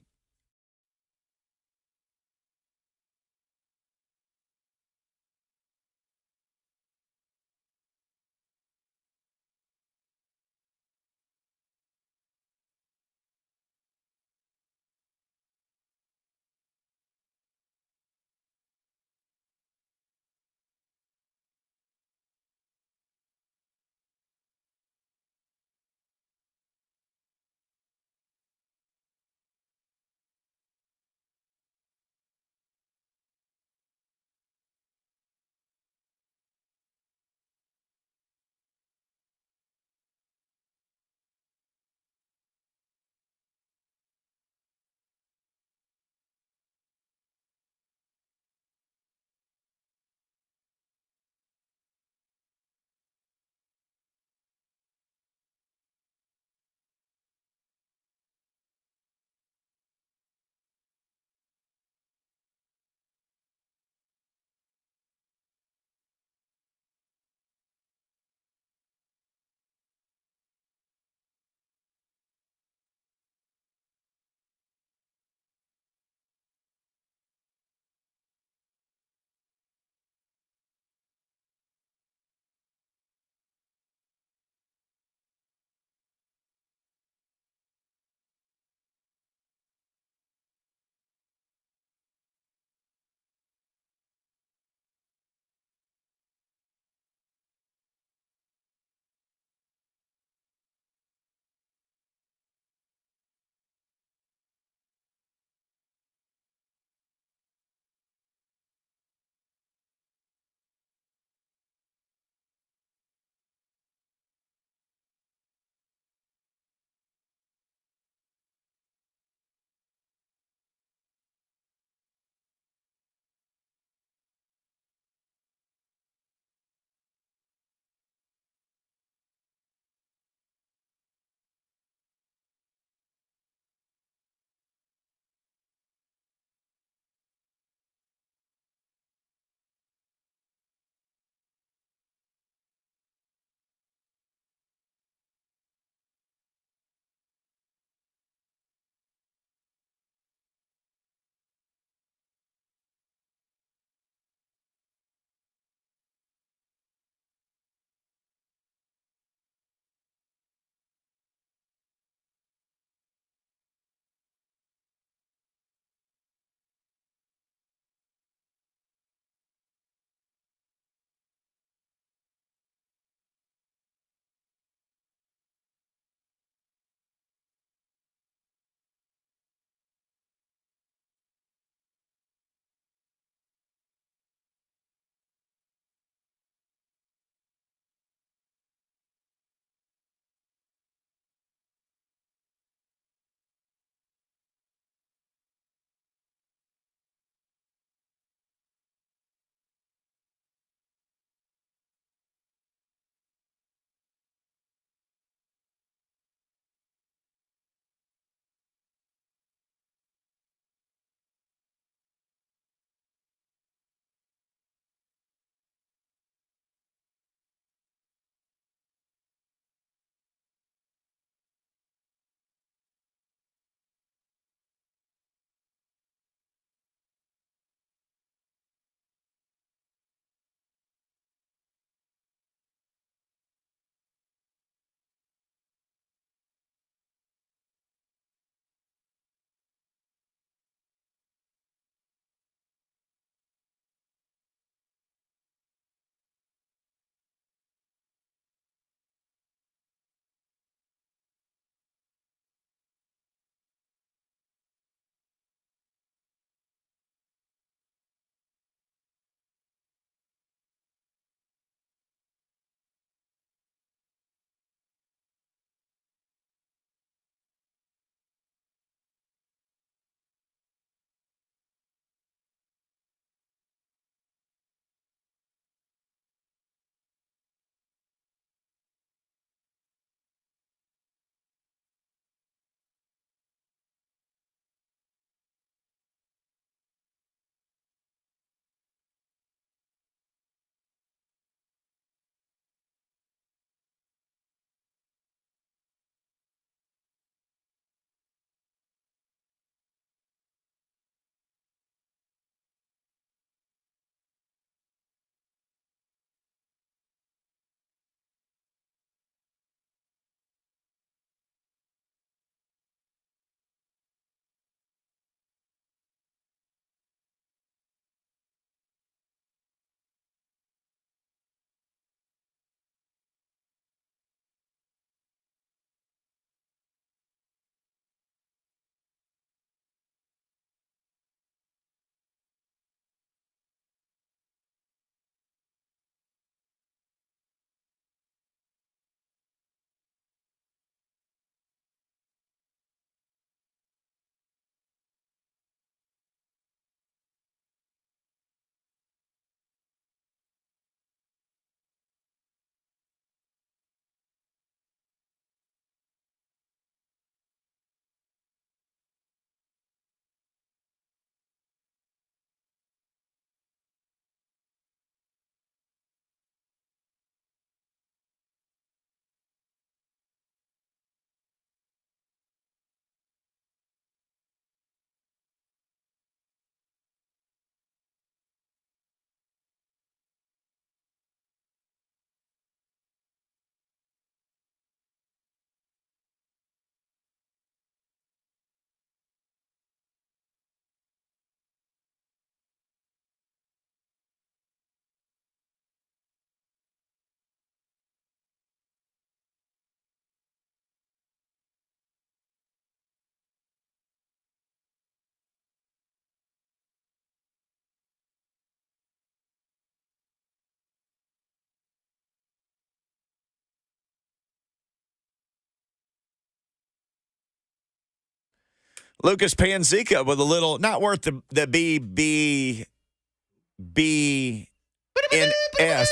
Speaker 2: Lucas Panzica with a little, not worth the BBNS,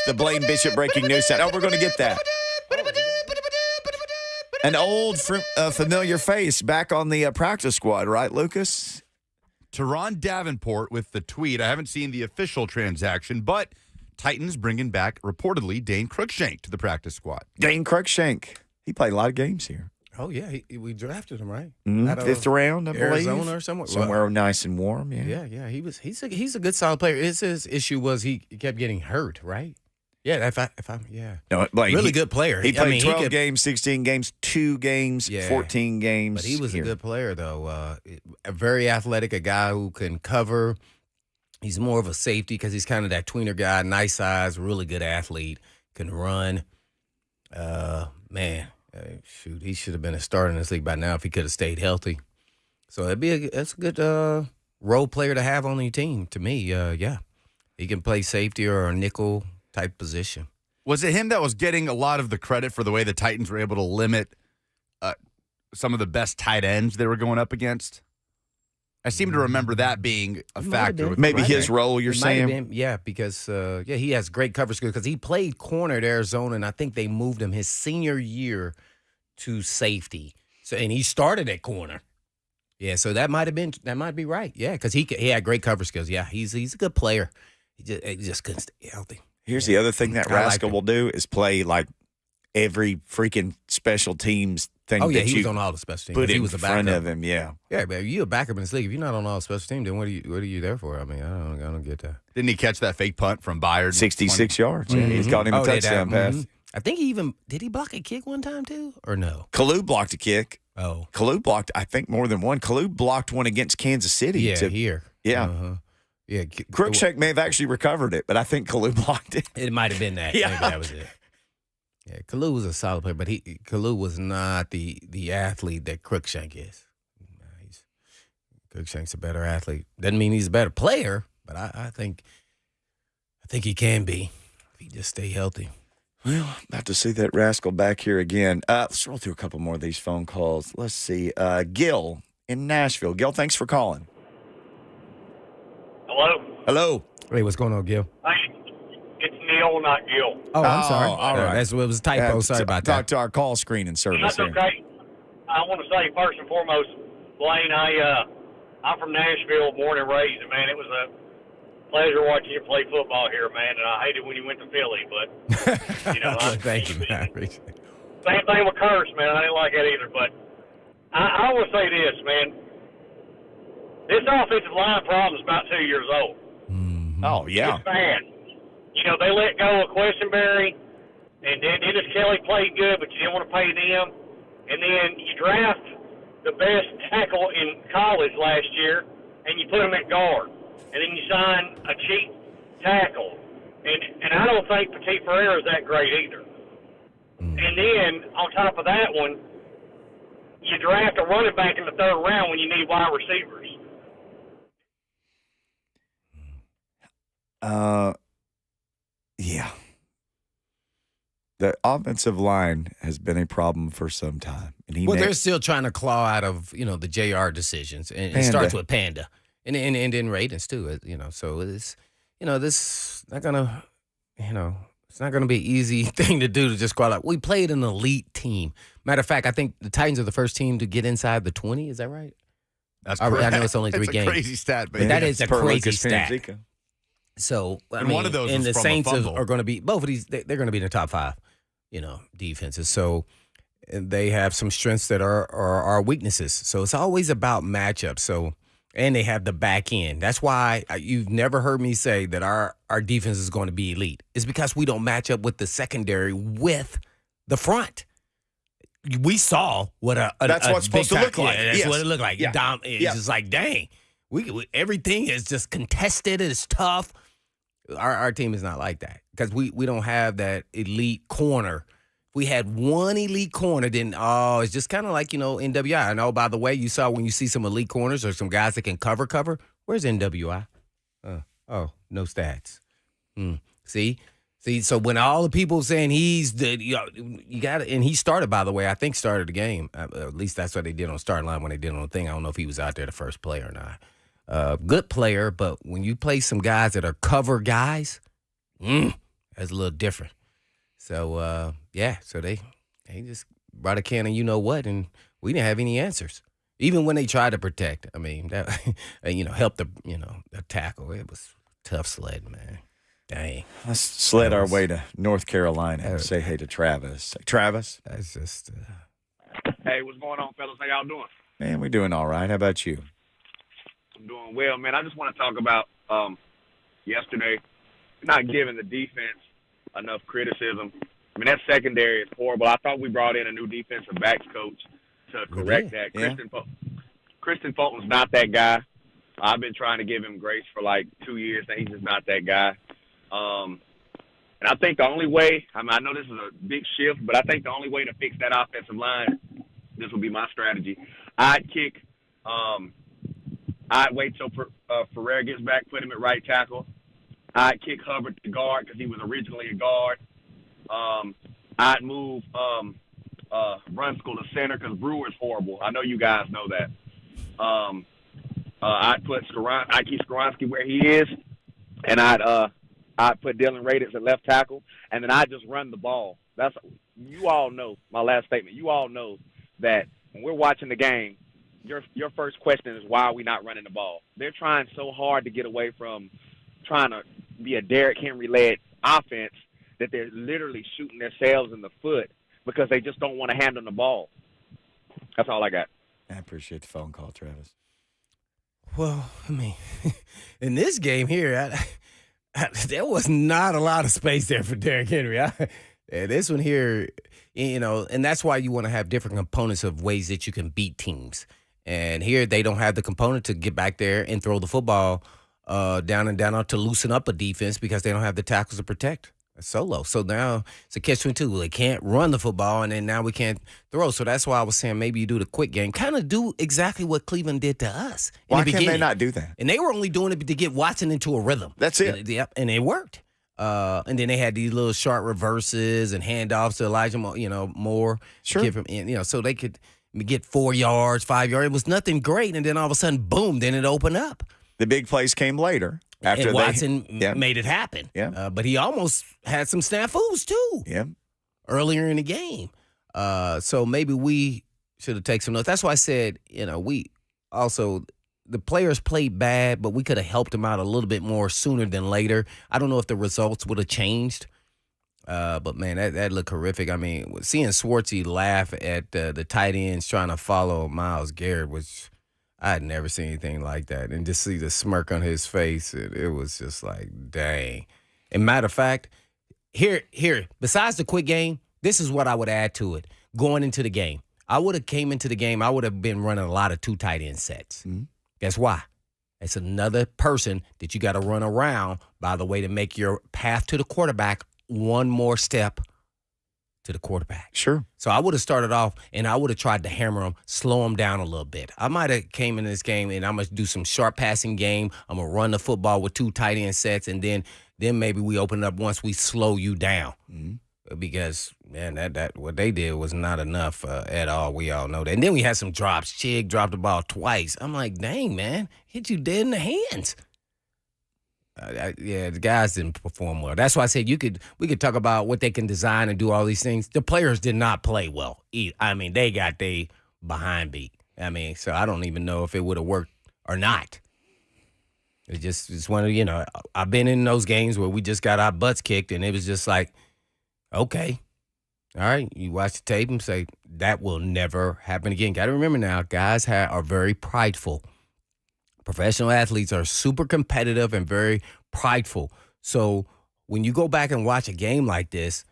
Speaker 2: the Blaine Bishop breaking news sound. Oh, we're going to get that. An old familiar face back on the practice squad, right, Lucas?
Speaker 1: Teron Davenport with the tweet. I haven't seen the official transaction, but Titans bringing back, reportedly, Dane Cruikshank to the practice squad.
Speaker 2: Dane Cruikshank. He played a lot of games here.
Speaker 3: Oh, yeah. We drafted him, right?
Speaker 2: Fifth round, I believe.
Speaker 3: Arizona or somewhere.
Speaker 2: Somewhere nice and warm, yeah.
Speaker 3: Yeah. He's a good, solid player. His issue was he kept getting hurt, right? Yeah,
Speaker 2: No, like
Speaker 3: really good player.
Speaker 2: He played 12 games, 16 games, 2 games, 14 games.
Speaker 3: But he was a good player, though. A very athletic, a guy who can cover. He's more of a safety because he's kind of that tweener guy, nice size, really good athlete, can run. Shoot, he should have been a starter in this league by now if he could have stayed healthy. So that's a good role player to have on your team. To me, yeah, he can play safety or a nickel type position.
Speaker 1: Was it him that was getting a lot of the credit for the way the Titans were able to limit some of the best tight ends they were going up against? I seem to remember that being a factor.
Speaker 2: Maybe his role, you're saying?
Speaker 3: Yeah, because he has great coverage skills because he played corner at Arizona, and I think they moved him his senior year to safety. So, and he started at corner. Yeah, so that might be right. Yeah, because he had great coverage skills. Yeah, he's a good player. He just couldn't stay healthy.
Speaker 2: Here's the other thing that Rascal will do is play like every freaking special teams thing.
Speaker 3: Oh yeah, he was on all the special teams.
Speaker 2: Put
Speaker 3: he was
Speaker 2: in
Speaker 3: a
Speaker 2: front
Speaker 3: backup.
Speaker 2: of him. Yeah,
Speaker 3: but you're a backup in this league. If you're not on all the special teams, then what are you there for? I mean, I don't get that.
Speaker 1: Didn't he catch that fake punt from Byard?
Speaker 2: 66 yards. Yeah, he's caught him a touchdown pass.
Speaker 3: I think did he block a kick one time too, or no?
Speaker 2: Kalu blocked a kick.
Speaker 3: Oh,
Speaker 2: Kalu blocked, I think, more than one. Kalu blocked one against Kansas City.
Speaker 3: Yeah, here.
Speaker 2: Yeah.
Speaker 3: Uh-huh. Yeah,
Speaker 2: Cruikshank may have actually recovered it, but I think Kalu blocked it.
Speaker 3: It might have been that.
Speaker 2: Yeah.
Speaker 3: Maybe that was it. Yeah, Kalu was a solid player, but Kalu was not the athlete that Cruikshank is. Cruikshank's a better athlete. Doesn't mean he's a better player, but I think he can be if he just stay healthy.
Speaker 2: Well, about to see that rascal back here again. Let's roll through a couple more of these phone calls. Let's see. Gil in Nashville. Gil, thanks for calling. Hello.
Speaker 3: Hey, what's going on, Gil?
Speaker 11: It's Neil, not Gil.
Speaker 3: Oh, I'm sorry.
Speaker 2: All right.
Speaker 3: It was a typo. Sorry about that.
Speaker 2: Talk to our call screening service.
Speaker 11: That's
Speaker 2: here.
Speaker 11: okay. I want to say first and foremost, Blaine, I'm from Nashville, born and raised, and man, it was a pleasure watching you play football here, man. And I hated when you went to Philly, but
Speaker 3: Thank you, man. I appreciate it.
Speaker 11: Same thing with Curse, man. I didn't like that either. But I will say this, man. This offensive line problem is about 2 years old.
Speaker 3: Mm-hmm.
Speaker 2: Oh, yeah.
Speaker 11: It's bad. They let go of Questenberry, and then Dennis Kelly played good, but you didn't want to pay them. And then you draft the best tackle in college last year, and you put him at guard. And then you sign a cheap tackle. And I don't think Petit Ferreira is that great either. And then, on top of that one, you draft a running back in the third round when you need wide receivers.
Speaker 2: Yeah. The offensive line has been a problem for some time. And
Speaker 3: they're still trying to claw out of, the JR decisions. And it starts with Panda. And then Raiders, too, So it's, this not going to, it's not going to be an easy thing to do to just go out. We played an elite team. Matter of fact, I think the Titans are the first team to get inside the 20. Is that right?
Speaker 1: That's correct.
Speaker 3: I know it's only 3 games.
Speaker 1: That's a crazy stat.
Speaker 3: But that is a crazy stat. So,
Speaker 1: one of those
Speaker 3: and the
Speaker 1: from
Speaker 3: Saints
Speaker 1: a fumble.
Speaker 3: are going to be, both of these, they're going to be in the top 5, defenses. So they have some strengths that are our weaknesses. So it's always about matchups. So, and they have the back end. That's why you've never heard me say that our defense is going to be elite. It's because we don't match up with the secondary with the front. We saw what
Speaker 2: that's what it's supposed to look like.
Speaker 3: That's what it looked like.
Speaker 2: Yeah.
Speaker 3: It's just like, dang, everything is just contested. It's tough. Our team is not like that because we don't have that elite corner. If we had one elite corner, then it's just kind of like NWI. And by the way, you saw when you see some elite corners or some guys that can cover. Where's NWI? No stats. See, See, so when all the people saying he's the, you got to, and he started, by the way, I think started the game. At least that's what they did on the starting line when they did on the thing. I don't know if he was out there the first play or not. Good player, but when you play some guys that are cover guys, that's a little different. So, so they just brought a can of you-know-what, and we didn't have any answers. Even when they tried to protect, I mean, that, help the tackle. It was tough sled, man. Dang.
Speaker 2: Let's sled our way to North Carolina and say hey to Travis. Travis?
Speaker 3: That's just.
Speaker 13: Hey, what's going on, fellas? How y'all doing?
Speaker 2: Man, we're doing all right. How about you?
Speaker 13: I'm doing well, man. I just want to talk about yesterday, not giving the defense enough criticism. I mean, that secondary is horrible. I thought we brought in a new defensive backs coach to correct that.
Speaker 2: Yeah.
Speaker 13: Kristen Fulton's not that guy. I've been trying to give him grace for like 2 years, and he's just not that guy. And I think the only way, I know this is a big shift, but I think the only way to fix that offensive line, this will be my strategy. I'd wait till Ferrer gets back, put him at right tackle. I'd kick Hubbard to guard because he was originally a guard. I'd move Brunskill to center because Brewer's horrible. I know you guys know that. I'd keep Skoronski where he is, and I'd put Dylan Raditz at left tackle, and then I'd just run the ball. You all know, my last statement, you all know that when we're watching the game, your first question is, why are we not running the ball? They're trying so hard to get away from trying to be a Derrick Henry-led offense that they're literally shooting themselves in the foot because they just don't want to hand them the ball. That's all I got.
Speaker 2: I appreciate the phone call, Travis.
Speaker 3: Well, I mean, in this game here, there was not a lot of space there for Derrick Henry. This one here, and that's why you want to have different components of ways that you can beat teams. And here they don't have the component to get back there and throw the football down and down to loosen up a defense because they don't have the tackles to protect. Solo. So now it's a catch-22. They can't run the football, and then now we can't throw. So that's why I was saying maybe you do the quick game. Kind of do exactly what Cleveland did to us.
Speaker 2: Why can't they not do that?
Speaker 3: And they were only doing it to get Watson into a rhythm.
Speaker 2: That's it.
Speaker 3: Yep, and it worked. And then they had these little sharp reverses and handoffs to Elijah Moore.
Speaker 2: Sure.
Speaker 3: Give him, so they could get 4 yards, 5 yards. It was nothing great, and then all of a sudden, boom, then it opened up.
Speaker 2: The big plays came later. After
Speaker 3: and Watson made it happen.
Speaker 2: Yeah.
Speaker 3: But he almost had some snafus, too.
Speaker 2: Yeah.
Speaker 3: Earlier in the game. So maybe we should have taken some notes. That's why I said, we also, the players played bad, but we could have helped them out a little bit more sooner than later. I don't know if the results would have changed. But, man, that looked horrific. I mean, seeing Swartzy laugh at the tight ends trying to follow Myles Garrett was – I had never seen anything like that. And just see the smirk on his face, it was just like, dang. And matter of fact, here, besides the quick game, this is what I would add to it. Going into the game, I would have came into the game, I would have been running a lot of 2 tight end sets. Mm-hmm. Guess why? It's another person that you got to run around, by the way, to make your path to the quarterback one more step to the quarterback.
Speaker 2: Sure.
Speaker 3: So I would have started off, and I would have tried to hammer him, slow him down a little bit. I might have came in this game, and I'm going to do some sharp passing game. I'm going to run the football with 2 tight end sets, and then maybe we open it up once we slow you down. Mm-hmm. Because, man, that what they did was not enough at all. We all know that. And then we had some drops. Chig dropped the ball twice. I'm like, dang, man, hit you dead in the hands. The guys didn't perform well. That's why I said we could talk about what they can design and do all these things. The players did not play well. I mean, they got they behind beat. I mean, so I don't even know if it would have worked or not. It's one of, I've been in those games where we just got our butts kicked, and it was just like, okay, all right, you watch the tape and say, that will never happen again. Got to remember now, guys are very prideful. Professional athletes are super competitive and very prideful. So when you go back and watch a game like this,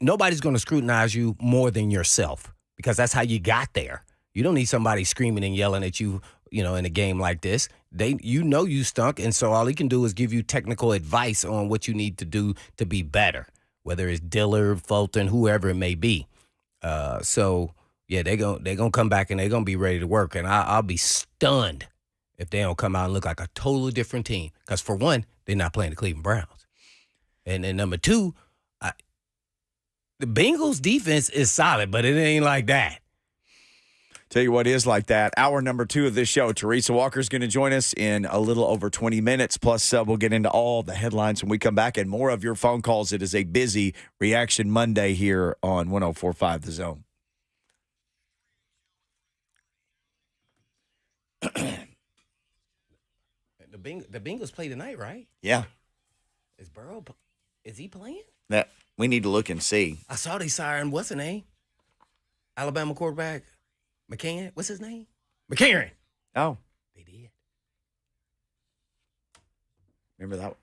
Speaker 3: nobody's going to scrutinize you more than yourself because that's how you got there. You don't need somebody screaming and yelling at you, in a game like this. You stunk, and so all he can do is give you technical advice on what you need to do to be better, whether it's Dillard, Fulton, whoever it may be. They're gonna come back and they're gonna be ready to work, and I'll be stunned if they don't come out and look like a totally different team. Because, for one, they're not playing the Cleveland Browns. And then number two, the Bengals defense is solid, but it ain't like that.
Speaker 2: Tell you what is like that. Hour number 2 of this show. Teresa Walker is going to join us in a little over 20 minutes. Plus, we'll get into all the headlines when we come back and more of your phone calls. It is a busy Reaction Monday here on 104.5 The Zone.
Speaker 3: The Bengals play tonight, right?
Speaker 2: Yeah.
Speaker 3: Is he playing?
Speaker 2: That we need to look and see.
Speaker 3: I saw they signed, what's his name? Alabama quarterback, McCann. What's his name? McCarron.
Speaker 2: Oh.
Speaker 3: They did.
Speaker 2: Remember that?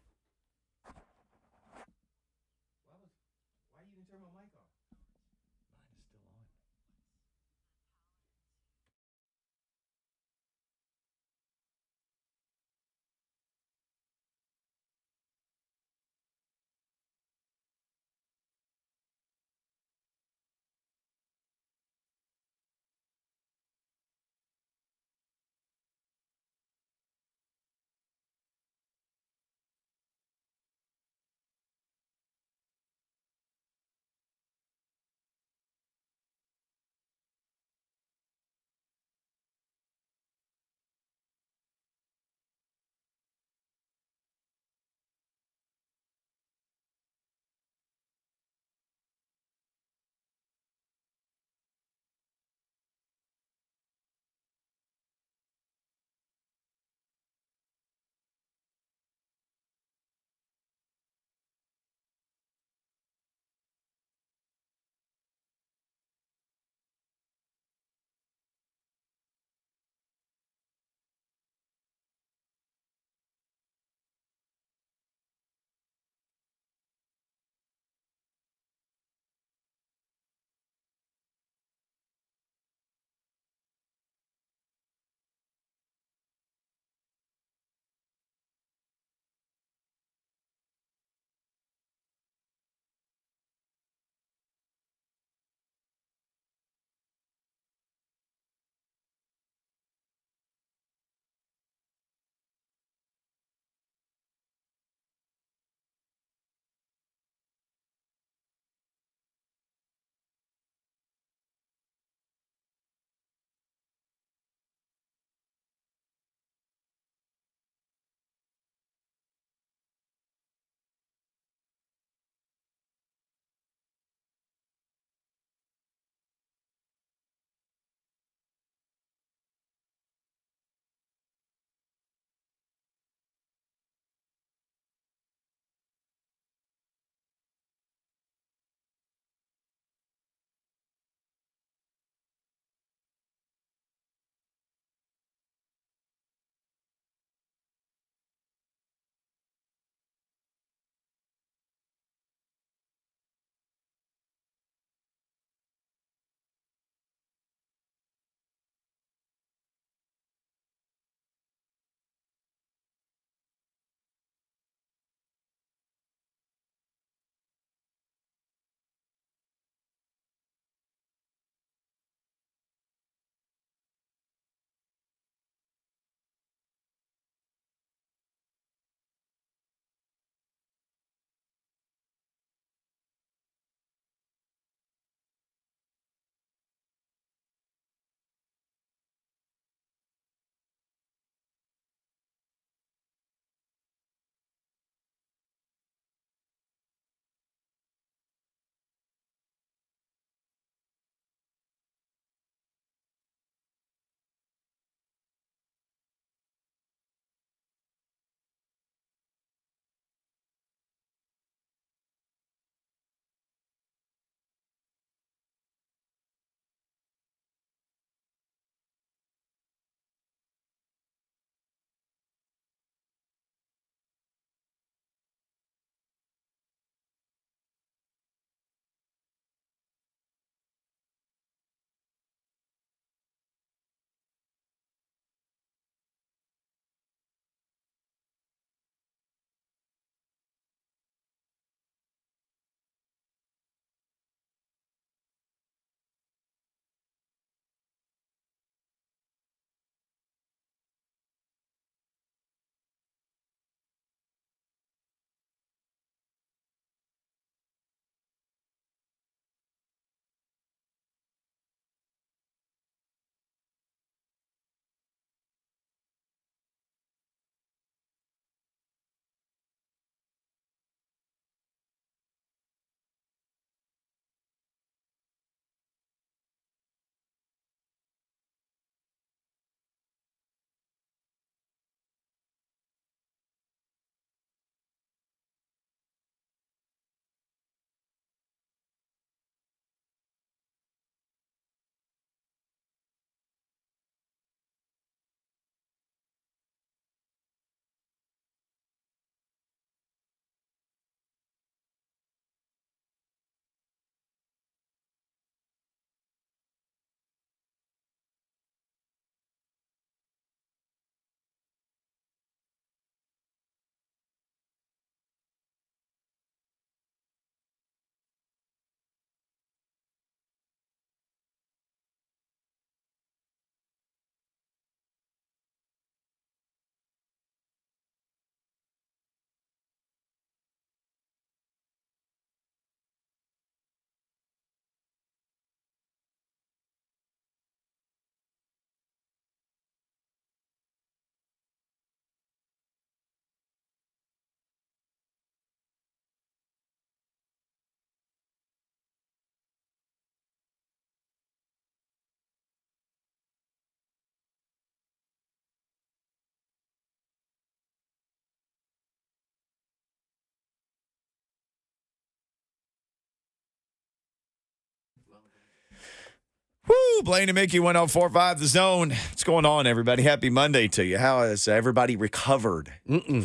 Speaker 2: Blaine and Mickey 104.5 The Zone. What's going on, everybody? Happy Monday to you. How has everybody recovered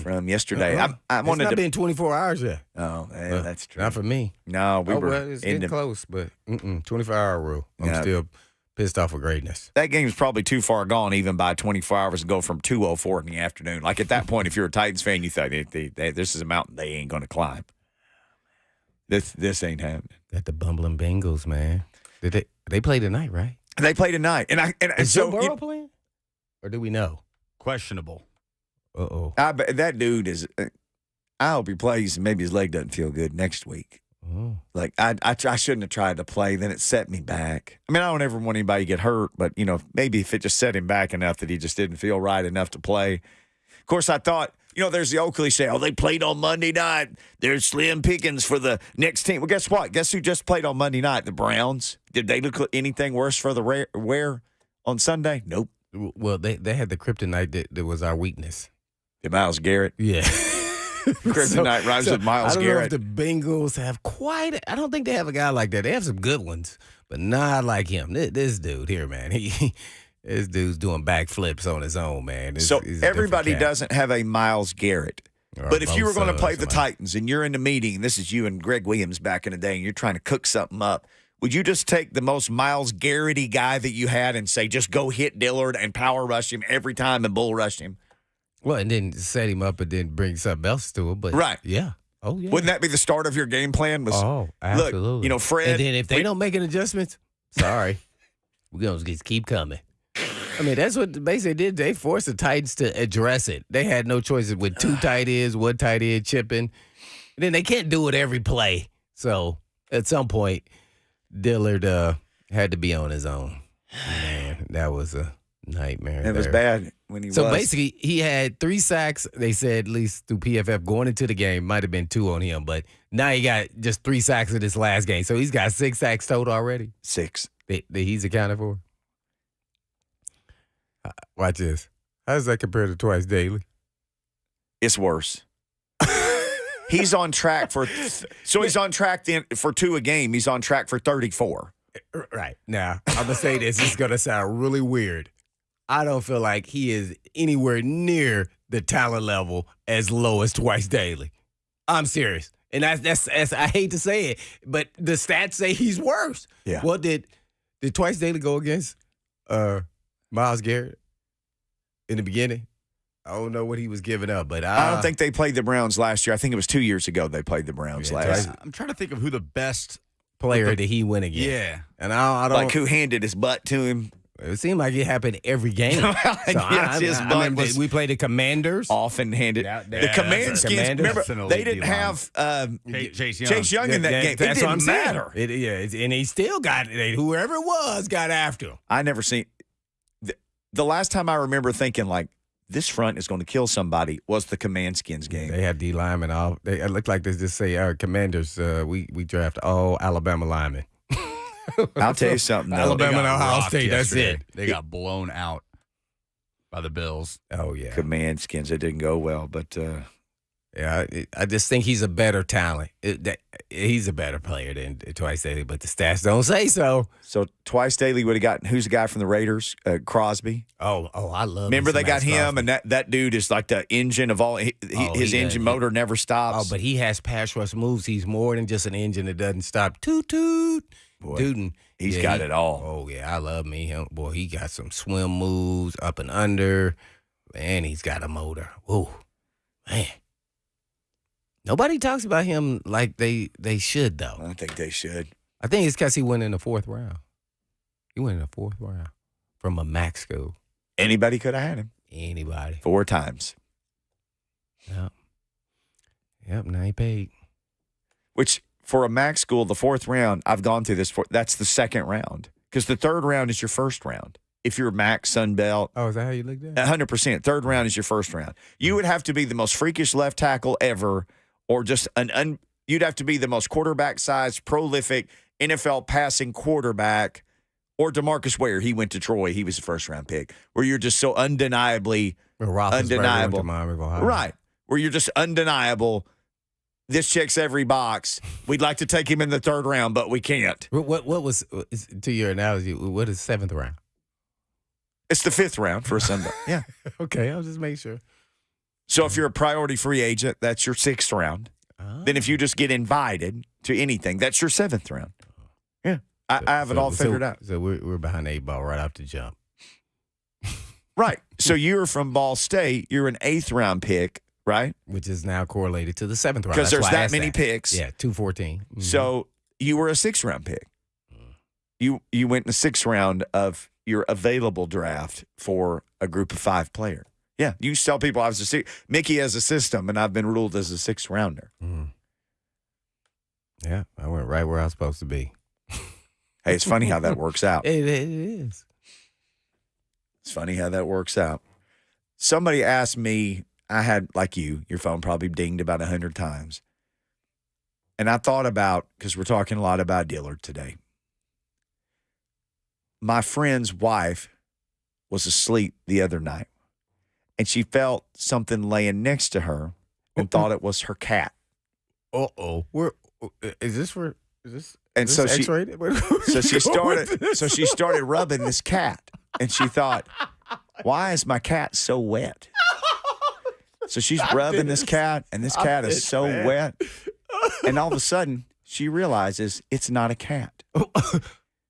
Speaker 2: from yesterday? I wanted
Speaker 3: it's not
Speaker 2: to
Speaker 3: been 24 hours yet.
Speaker 2: Oh, yeah, that's true.
Speaker 3: Not for me.
Speaker 2: No, we were
Speaker 3: well, it's getting close, but 24-hour rule. I'm still pissed off of greatness.
Speaker 2: That game's probably too far gone even by 24 hours ago from 2:04 in the afternoon. Like at that point, if you're a Titans fan, you thought this is a mountain they ain't going to climb. This ain't happening.
Speaker 3: Got the bumbling Bengals, man. Did they play tonight, right?
Speaker 2: They play tonight,
Speaker 3: Is Joe Burrow playing? Or do we know?
Speaker 1: Questionable.
Speaker 3: Uh-oh.
Speaker 2: That dude is. I hope he plays, and maybe his leg doesn't feel good next week.
Speaker 3: Oh.
Speaker 2: Like I shouldn't have tried to play. Then it set me back. I mean, I don't ever want anybody to get hurt, but maybe if it just set him back enough that he just didn't feel right enough to play. Of course, I thought. There's the old cliche, they played on Monday night. There's slim pickings for the next team. Well, guess what? Guess who just played on Monday night? The Browns. Did they look anything worse for the wear on Sunday? Nope.
Speaker 3: Well, they had the kryptonite that was our weakness.
Speaker 2: The Myles Garrett.
Speaker 3: Yeah.
Speaker 2: Kryptonite rhymes with Myles Garrett.
Speaker 3: I don't know if the Bengals have I don't think they have a guy like that. They have some good ones, but not like him. This dude here, man, this dude's doing backflips on his own, man. He's
Speaker 2: everybody doesn't have a Myles Garrett. But if you were going to play the Titans and you're in the meeting, this is you and Greg Williams back in the day, and you're trying to cook something up, would you just take the most Myles Garrett-y guy that you had and say, just go hit Dillard and power rush him every time and bull rush him?
Speaker 3: Well, and then set him up and then bring something else to him. But
Speaker 2: right.
Speaker 3: Yeah. Oh, yeah.
Speaker 2: Wouldn't that be the start of your game plan?
Speaker 3: Absolutely.
Speaker 2: Look, Fred.
Speaker 3: And then if they don't make an adjustment, sorry, we're going to just keep coming. I mean, that's what basically did. They forced the Titans to address it. They had no choices with two tight ends, one tight end chipping. And then they can't do it every play. So at some point, Dillard had to be on his own. Man, that was a nightmare.
Speaker 2: It was bad when he was.
Speaker 3: So basically, he had 3 sacks, they said, at least through PFF, going into the game. Might have been 2 on him, but now he got just 3 sacks in this last game. So he's got 6 sacks total already.
Speaker 2: 6.
Speaker 3: That he's accounted for. Watch this. How does that compare to twice daily?
Speaker 2: It's worse. He's on track for he's on track then for 2 a game. He's on track for 34.
Speaker 3: Right. Now, I'm going to say this. It's going to sound really weird. I don't feel like he is anywhere near the talent level as low as twice daily. I'm serious. And that's I hate to say it, but the stats say he's worse.
Speaker 2: Yeah.
Speaker 3: Well, did twice daily go against Myles Garrett in the beginning? I don't know what he was giving up, but
Speaker 2: I don't think they played the Browns last year. I think it was 2 years ago they played the Browns last.
Speaker 1: I'm trying to think of who the best
Speaker 3: player that he went against.
Speaker 1: Yeah.
Speaker 3: And I don't
Speaker 2: like who handed his butt to him.
Speaker 3: It seemed like it happened every game. We played the Commanders.
Speaker 2: Often handed. The Command Skins, remember, they didn't have Chase Young in that game. It didn't matter.
Speaker 3: And he still got it. Whoever it was got after him.
Speaker 2: I never seen the last time I remember thinking, like, this front is going to kill somebody was the Command Skins game.
Speaker 3: They had D linemen. It looked like they just say, our Commanders, we draft all Alabama linemen.
Speaker 2: I'll tell you something. Though.
Speaker 3: Alabama and Ohio State, that's it.
Speaker 1: They got blown out by the Bills.
Speaker 3: Oh, yeah.
Speaker 2: Command Skins, it didn't go well, but
Speaker 3: yeah, I just think he's a better talent. He's a better player than Twice Daily, but the stats don't say so.
Speaker 2: So Twice Daily would have gotten, who's the guy from the Raiders? Crosby.
Speaker 3: Oh, I love him.
Speaker 2: Remember they got him, Crosby. And that dude is like the engine of all. His engine motor never stops.
Speaker 3: Oh, but he has pass rush moves. He's more than just an engine that doesn't stop. Toot, toot.
Speaker 2: Boy,
Speaker 3: Tootin'.
Speaker 2: He's got it all.
Speaker 3: Oh, yeah, I love me. Boy, he got some swim moves up and under. Man, he's got a motor. Ooh, man. Nobody talks about him like they should, though.
Speaker 2: I think they should.
Speaker 3: I think it's because he went in the 4th round. He went in the 4th round from a MAC school.
Speaker 2: Anybody could have had him.
Speaker 3: Anybody.
Speaker 2: 4 times.
Speaker 3: Yep, now he paid.
Speaker 2: Which, for a MAC school, the 4th round, I've gone through this. That's the 2nd round. Because the 3rd round is your 1st round. If you're MAC, Sun Belt.
Speaker 3: Oh, is that how you look at it?
Speaker 2: 100%. 3rd round is your 1st round. You would have to be the most freakish left tackle ever, or just you'd have to be the most quarterback-sized, prolific NFL passing quarterback, or DeMarcus Ware. He went to Troy. He was a first-round pick. Where you're just so undeniably undeniable.
Speaker 3: Miami of Ohio.
Speaker 2: Right. Where you're just undeniable this checks every box. We'd like to take him in the 3rd round, but we can't.
Speaker 3: What was, to your analogy, what is 7th round?
Speaker 2: It's the 5th round for a Sunday. Yeah.
Speaker 3: Okay, I'll just make sure.
Speaker 2: So if you're a priority free agent, that's your 6th round. Then if you just get invited to anything, that's your 7th round. Yeah. I have it all figured out.
Speaker 3: So we're behind the 8 ball right off the jump.
Speaker 2: Right. So you're from Ball State. You're an 8th round pick, right?
Speaker 3: Which is now correlated to the 7th round.
Speaker 2: Because there's that many picks.
Speaker 3: Yeah, 214. Mm-hmm.
Speaker 2: So you were a 6th round pick. You went in the 6th round of your available draft for a group of 5 player. Yeah. You used to tell people I was Mickey has a system, and I've been ruled as a 6th rounder.
Speaker 3: Yeah, I went right where I was supposed to be.
Speaker 2: Hey, it's funny how that works out.
Speaker 3: It is.
Speaker 2: It's funny how that works out. Somebody asked me, I had, like you, your phone probably dinged about 100 times. And I thought about, because we're talking a lot about Dillard today. My friend's wife was asleep the other night, and she felt something laying next to her and thought it was her cat.
Speaker 3: Uh-oh. Is this
Speaker 2: And so she,
Speaker 3: X-rated?
Speaker 2: so she started rubbing this cat, and she thought, why is my cat so wet? So she's rubbing this cat, and this cat is so wet. And all of a sudden, she realizes it's not a cat.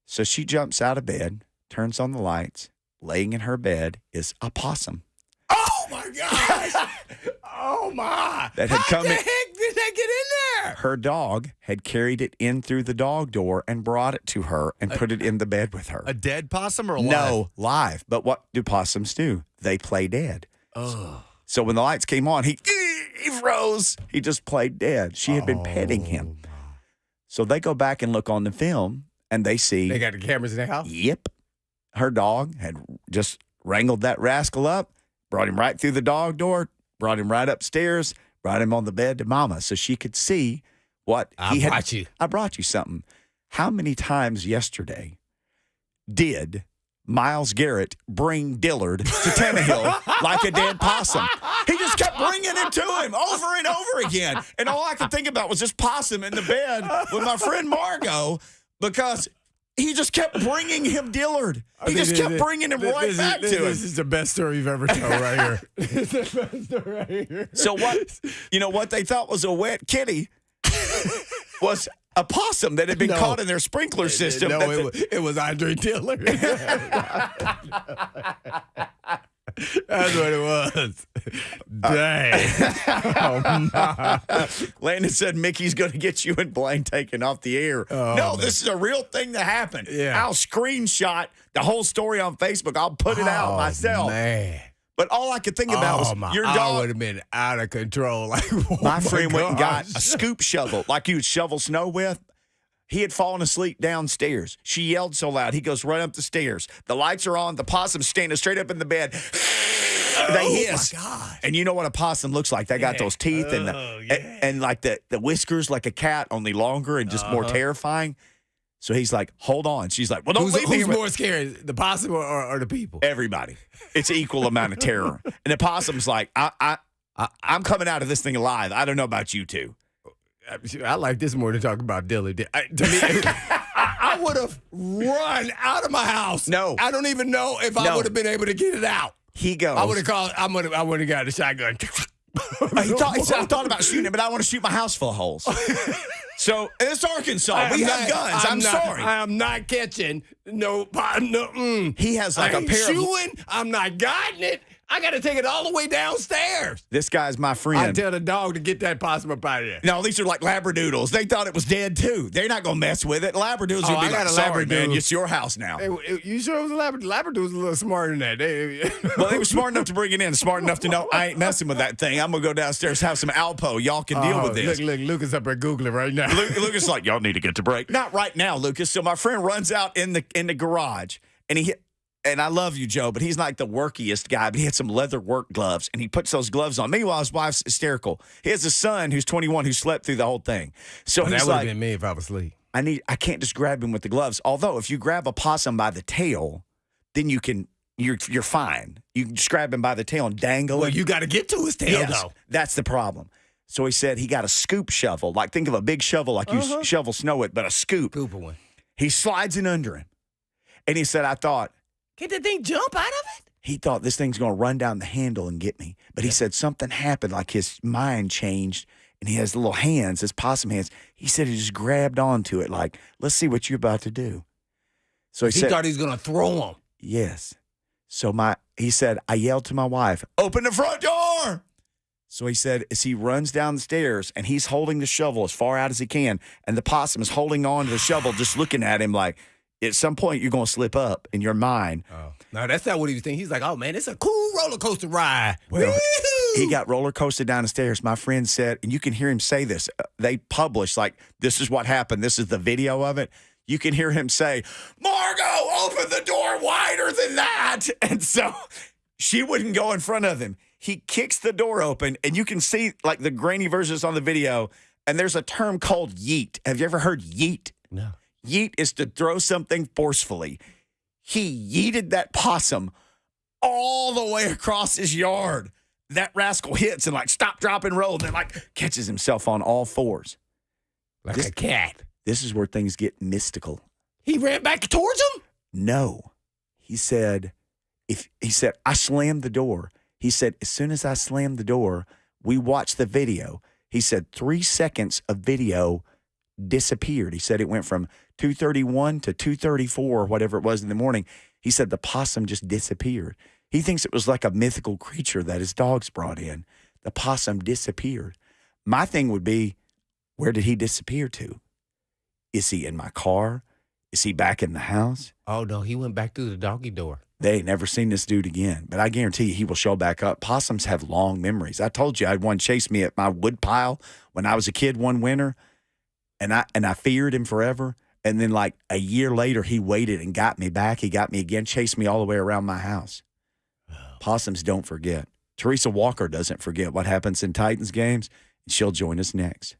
Speaker 2: So she jumps out of bed, turns on the lights. Laying in her bed is a possum.
Speaker 3: Oh, my gosh. Oh, my.
Speaker 2: That had come
Speaker 3: How the
Speaker 2: in.
Speaker 3: heck did that get in there?
Speaker 2: Her dog had carried it in through the dog door and brought it to her and put it in the bed with her.
Speaker 1: A dead possum or alive?
Speaker 2: No, live. But what do possums do? They play dead.
Speaker 1: Oh.
Speaker 2: So when the lights came on, he froze. He just played dead. She had been petting him. So they go back and look on the film, and they see.
Speaker 3: They got the cameras in their house?
Speaker 2: Yep. Her dog had just wrangled that rascal up, brought him right through the dog door, brought him right upstairs, brought him on the bed to Mama so she could see what he had. I brought you something. How many times yesterday did Myles Garrett bring Dillard to Tannehill like a dead possum? He just kept bringing it to him over and over again. And all I could think about was this possum in the bed with my friend Margot because he just kept bringing him Dillard. He just kept bringing him right back to him.
Speaker 3: This is the best story you've ever told right here. This is the best story right here.
Speaker 2: So what they thought was a wet kitty was a possum that had been caught in their sprinkler system.
Speaker 3: No, it was Andre Dillard. That's what it was. Dang. Oh, my.
Speaker 2: Landon said Mickey's going to get you and Blaine taken off the air.
Speaker 3: Oh,
Speaker 2: no,
Speaker 3: man.
Speaker 2: this is a real thing that happened.
Speaker 3: Yeah.
Speaker 2: I'll screenshot the whole story on Facebook. I'll put it out myself.
Speaker 3: Man.
Speaker 2: But all I could think about was your
Speaker 3: I
Speaker 2: dog.
Speaker 3: would have been out of control. Like,
Speaker 2: My friend went and got a scoop shovel, like you would shovel snow with. He had fallen asleep downstairs. She yelled so loud, he goes right up the stairs. The lights are on. The possum's standing straight up in the bed. They hiss.
Speaker 3: My God.
Speaker 2: And you know what a possum looks like. They got those teeth and like the whiskers like a cat, only longer and just more terrifying. So he's like, hold on. She's like, well, don't leave me
Speaker 3: Who's
Speaker 2: here.
Speaker 3: more scary, the possum or the people?
Speaker 2: Everybody. It's equal amount of terror. And the possum's like, I'm coming out of this thing alive. I don't know about you two.
Speaker 3: I like this more than talking about Dillard. To me, I would have run out of my house.
Speaker 2: No.
Speaker 3: I don't even know if I would have been able to get it out.
Speaker 2: He goes.
Speaker 3: I would have called. I would have got a shotgun.
Speaker 2: He thought about shooting it, but I want to shoot my house full of holes. So it's Arkansas. We have guns. I'm sorry.
Speaker 3: I am not catching no.
Speaker 2: He has like a pair
Speaker 3: chewing. I'm not guiding it. I got to take it all the way downstairs.
Speaker 2: This guy's my friend.
Speaker 3: I tell the dog to get that possum up out of there.
Speaker 2: No, these are like Labradoodles. They thought it was dead too. They're not gonna mess with it. Labradoodles will be like, sorry, man, it's your house now.
Speaker 3: You sure it was a Labradoodle? Labradoodle's a little smarter than that.
Speaker 2: Well, they were smart enough to bring it in, smart enough to know I ain't messing with that thing. I'm gonna go downstairs, have some Alpo. Y'all can deal with this.
Speaker 3: Look, Lucas up there Googling right now.
Speaker 2: Lucas like, y'all need to get to break. Not right now, Lucas. So my friend runs out in the garage, and I love you, Joe, but he's not like the workiest guy, but he had some leather work gloves, and he puts those gloves on. Meanwhile, his wife's hysterical. He has a son who's 21 who slept through the whole thing. So he's
Speaker 3: that would
Speaker 2: like,
Speaker 3: have been me if I was asleep.
Speaker 2: I can't just grab him with the gloves. Although if you grab a possum by the tail, then you're fine. You can just grab him by the tail and dangle
Speaker 3: Well,
Speaker 2: him.
Speaker 3: you got to get to his tail,
Speaker 2: Yes,
Speaker 3: though.
Speaker 2: that's the problem. So he said he got a scoop shovel. Like, think of a big shovel like you shovel snow with, but a scoop.
Speaker 3: Cooper one.
Speaker 2: He slides it under him. And he said, I thought,
Speaker 3: Can the thing jump out of it?
Speaker 2: he thought this thing's going to run down the handle and get me. But he said something happened, like his mind changed, and he has little hands, his possum hands. He said he just grabbed onto it, like, let's see what you're about to do. So
Speaker 3: He thought he was going to throw him.
Speaker 2: yes. So he said, I yelled to my wife, open the front door. So he said, as he runs down the stairs and he's holding the shovel as far out as he can, and the possum is holding on to the shovel, just looking at him like, at some point you're going to slip up in your mind.
Speaker 3: Oh, no, that's not what he was thinking. He's like, oh, man, it's a cool roller coaster ride.
Speaker 2: Well,
Speaker 3: Woo-hoo!
Speaker 2: he got roller coasted down the stairs. My friend said, and you can hear him say this. They published, like, this is what happened. This is the video of it. You can hear him say, Margot, open the door wider than that. And so she wouldn't go in front of him. He kicks the door open, and you can see, like, the grainy versions on the video, and there's a term called yeet. Have you ever heard yeet?
Speaker 3: No.
Speaker 2: Yeet is to throw something forcefully. He yeeted that possum all the way across his yard. That rascal hits and, like, stop, drop, and roll, and then, like, catches himself on all fours.
Speaker 3: Like a cat.
Speaker 2: This is where things get mystical.
Speaker 3: He ran back towards him?
Speaker 2: No. He said, I slammed the door. He said, as soon as I slammed the door, we watched the video. He said 3 seconds of video disappeared. He said it went from 2:31 to 2:34 or whatever it was in the morning. He said the possum just disappeared. He thinks it was like a mythical creature that his dogs brought in. The possum disappeared. My thing would be, where did he disappear to? Is he in my car? Is he back in the house?
Speaker 3: Oh, no, he went back through the doggy door.
Speaker 2: They ain't never seen this dude again. But I guarantee you he will show back up. Possums have long memories. I told you I had one chase me at my wood pile when I was a kid one winter, and I feared him forever. And then, like, a year later, he waited and got me back. He got me again, chased me all the way around my house. Possums don't forget. Teresa Walker doesn't forget what happens in Titans games, and she'll join us next.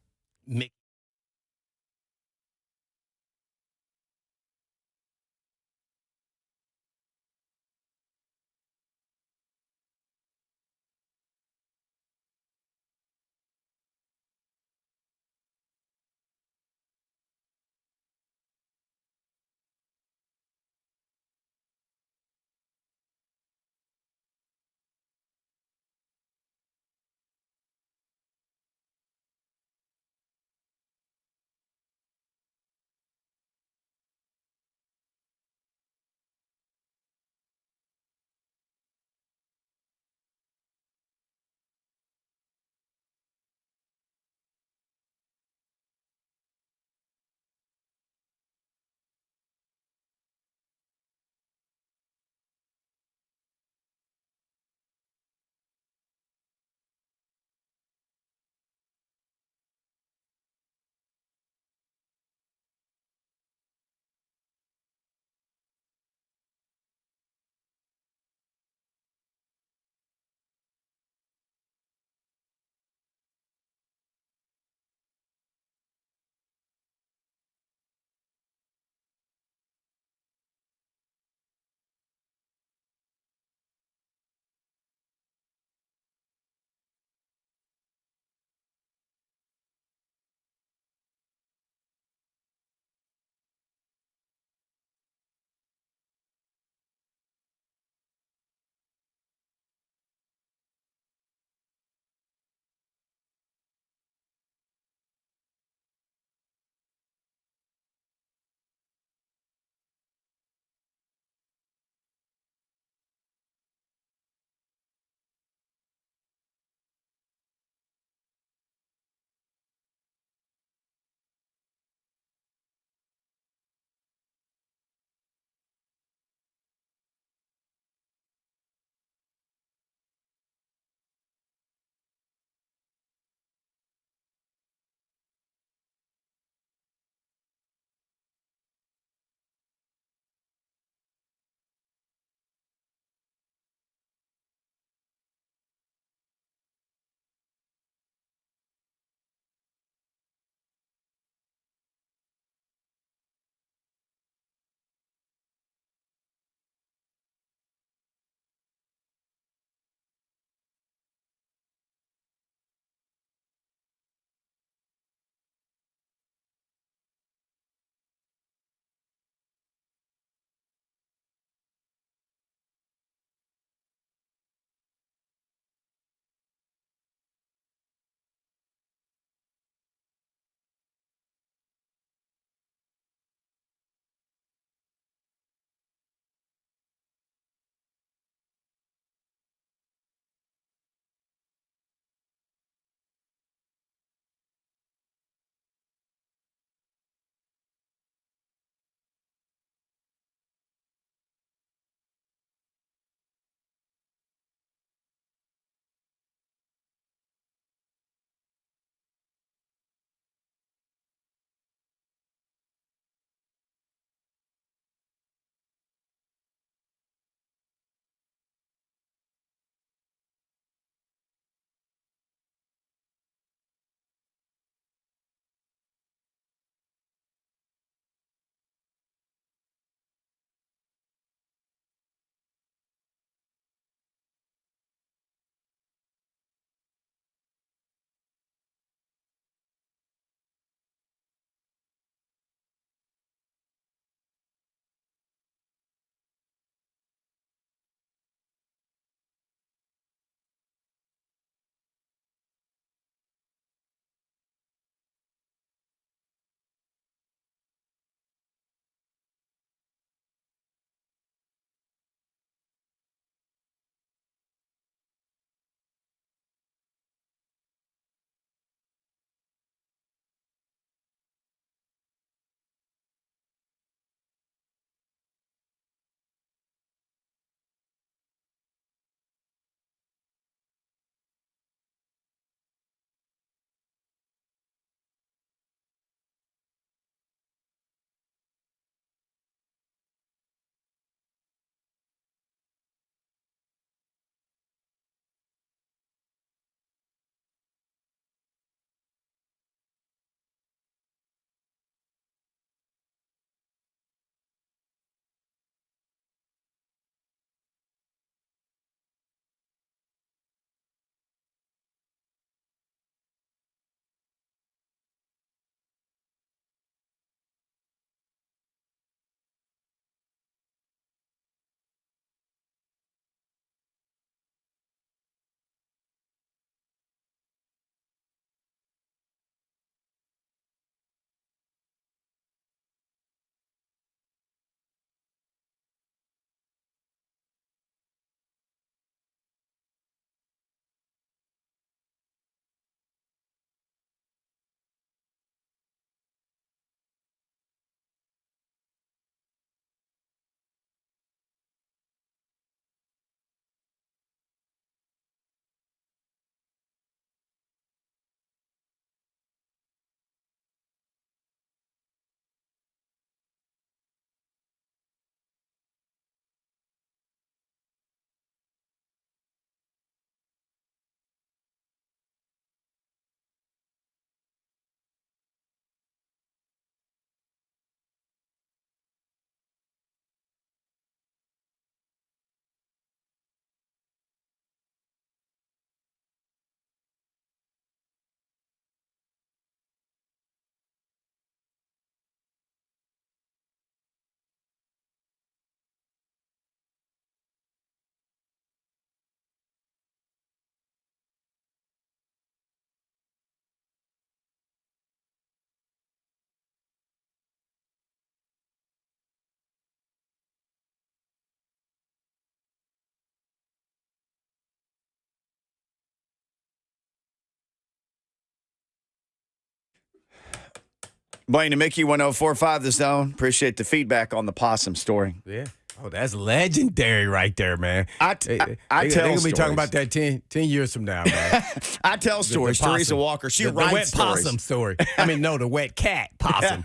Speaker 2: Blaine and Mickey, 1045 The Zone. Appreciate the feedback on the possum story.
Speaker 3: Yeah. Oh, that's legendary right there, man.
Speaker 2: I tell
Speaker 3: They're going to be
Speaker 2: stories.
Speaker 3: talking about that 10 years from now, man.
Speaker 2: I tell stories.
Speaker 3: The possum.
Speaker 2: Teresa Walker, she
Speaker 3: the
Speaker 2: writes
Speaker 3: wet
Speaker 2: stories.
Speaker 3: possum story. I mean, no, the wet cat possum.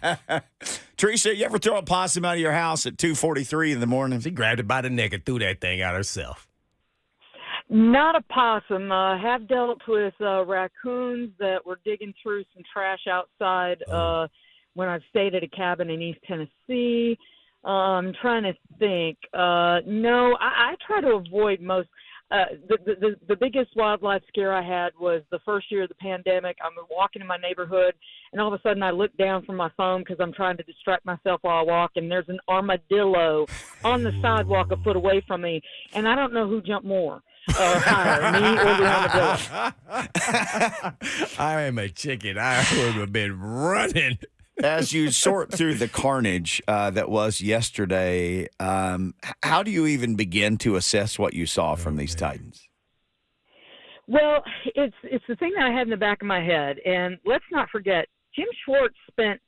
Speaker 2: Teresa, you ever throw a possum out of your house at 2:43 in the morning?
Speaker 3: She grabbed it by the neck and threw that thing out herself.
Speaker 14: Not a possum. Have dealt with raccoons that were digging through some trash outside when I've stayed at a cabin in East Tennessee. I'm trying to think. No, I try to avoid most. The biggest wildlife scare I had was the first year of the pandemic. I'm walking in my neighborhood, and all of a sudden I look down from my phone because I'm trying to distract myself while I walk, and there's an armadillo on the sidewalk a foot away from me, and I don't know who jumped more. Higher, me or the armadillo.
Speaker 3: I am a chicken. I would have been running.
Speaker 2: As you sort through the carnage that was yesterday, how do you even begin to assess what you saw from these Titans?
Speaker 14: Well, it's the thing that I had in the back of my head, and let's not forget, Jim Schwartz spent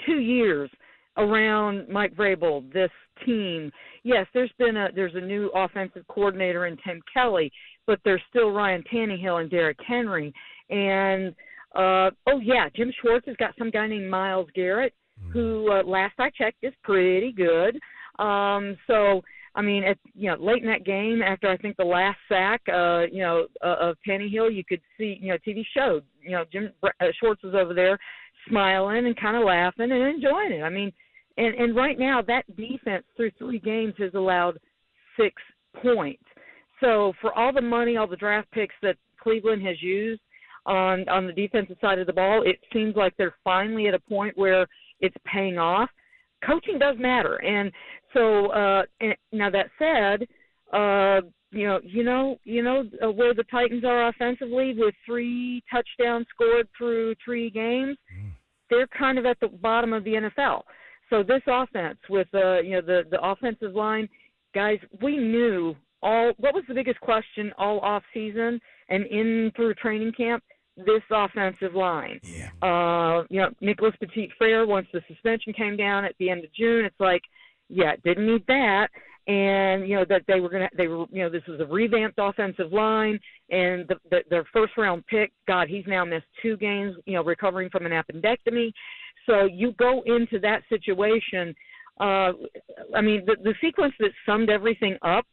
Speaker 14: 2 years around Mike Vrabel, this team. Yes, there's a new offensive coordinator in Tim Kelly, but there's still Ryan Tannehill and Derrick Henry, and Jim Schwartz has got some guy named Myles Garrett, who last I checked is pretty good. So I mean, late in that game, after I think the last sack, of Tannehill, you could see, TV showed, Jim Schwartz was over there smiling and kind of laughing and enjoying it. I mean, and right now that defense through 3 games has allowed 6 points. So for all the money, all the draft picks that Cleveland has used on the defensive side of the ball, it seems like they're finally at a point where it's paying off. Coaching does matter, and so now that said, where the Titans are offensively with 3 touchdowns scored through 3 games, they're kind of at the bottom of the NFL. So this offense with the offensive line, guys, we knew what was the biggest question all off season and in through training camp. This offensive line. Yeah. Nicholas Petit-Frere, once the suspension came down at the end of June, it's like, didn't need that. And, that this was a revamped offensive line, and their first round pick, God, he's now missed 2 games, recovering from an appendectomy. So you go into that situation. The sequence that summed everything up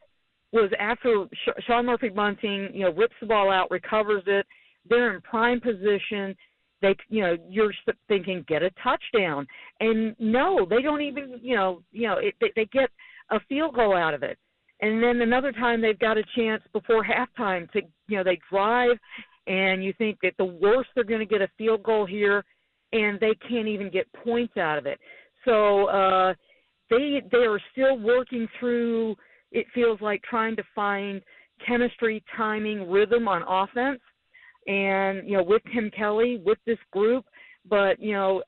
Speaker 14: was after Sean Murphy-Bunting, rips the ball out, recovers it. They're in prime position. They, you're thinking get a touchdown, and no, they don't even, they get a field goal out of it, and then another time they've got a chance before halftime to, they drive, and you think that the worst they're going to get a field goal here, and they can't even get points out of it. So they are still working through. It feels like trying to find chemistry, timing, rhythm on offense. And, with Tim Kelly, with this group, but, how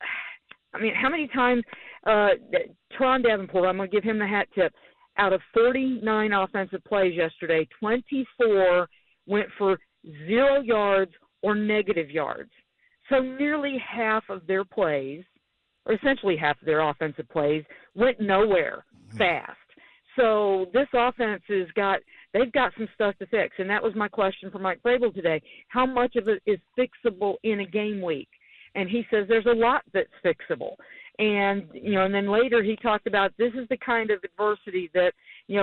Speaker 14: many times Teron Davenport, I'm going to give him the hat tip, out of 49 offensive plays yesterday, 24 went for 0 yards or negative yards. So nearly half of their plays, or essentially half of their offensive plays, went nowhere fast. So this offense they've got some stuff to fix, and that was my question for Mike Vrabel today. How much of it is fixable in a game week? And he says there's a lot that's fixable. And, and then later he talked about this is the kind of adversity that,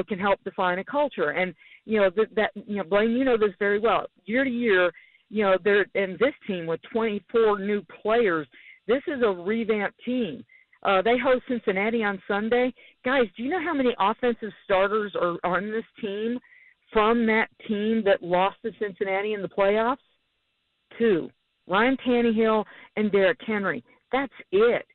Speaker 14: can help define a culture. And, Blaine, you know this very well. Year to year, and this team with 24 new players, this is a revamped team. They host Cincinnati on Sunday. Guys, do you know how many offensive starters are on this team from that team that lost to Cincinnati in the playoffs? 2. Ryan Tannehill and Derrick Henry. That's it.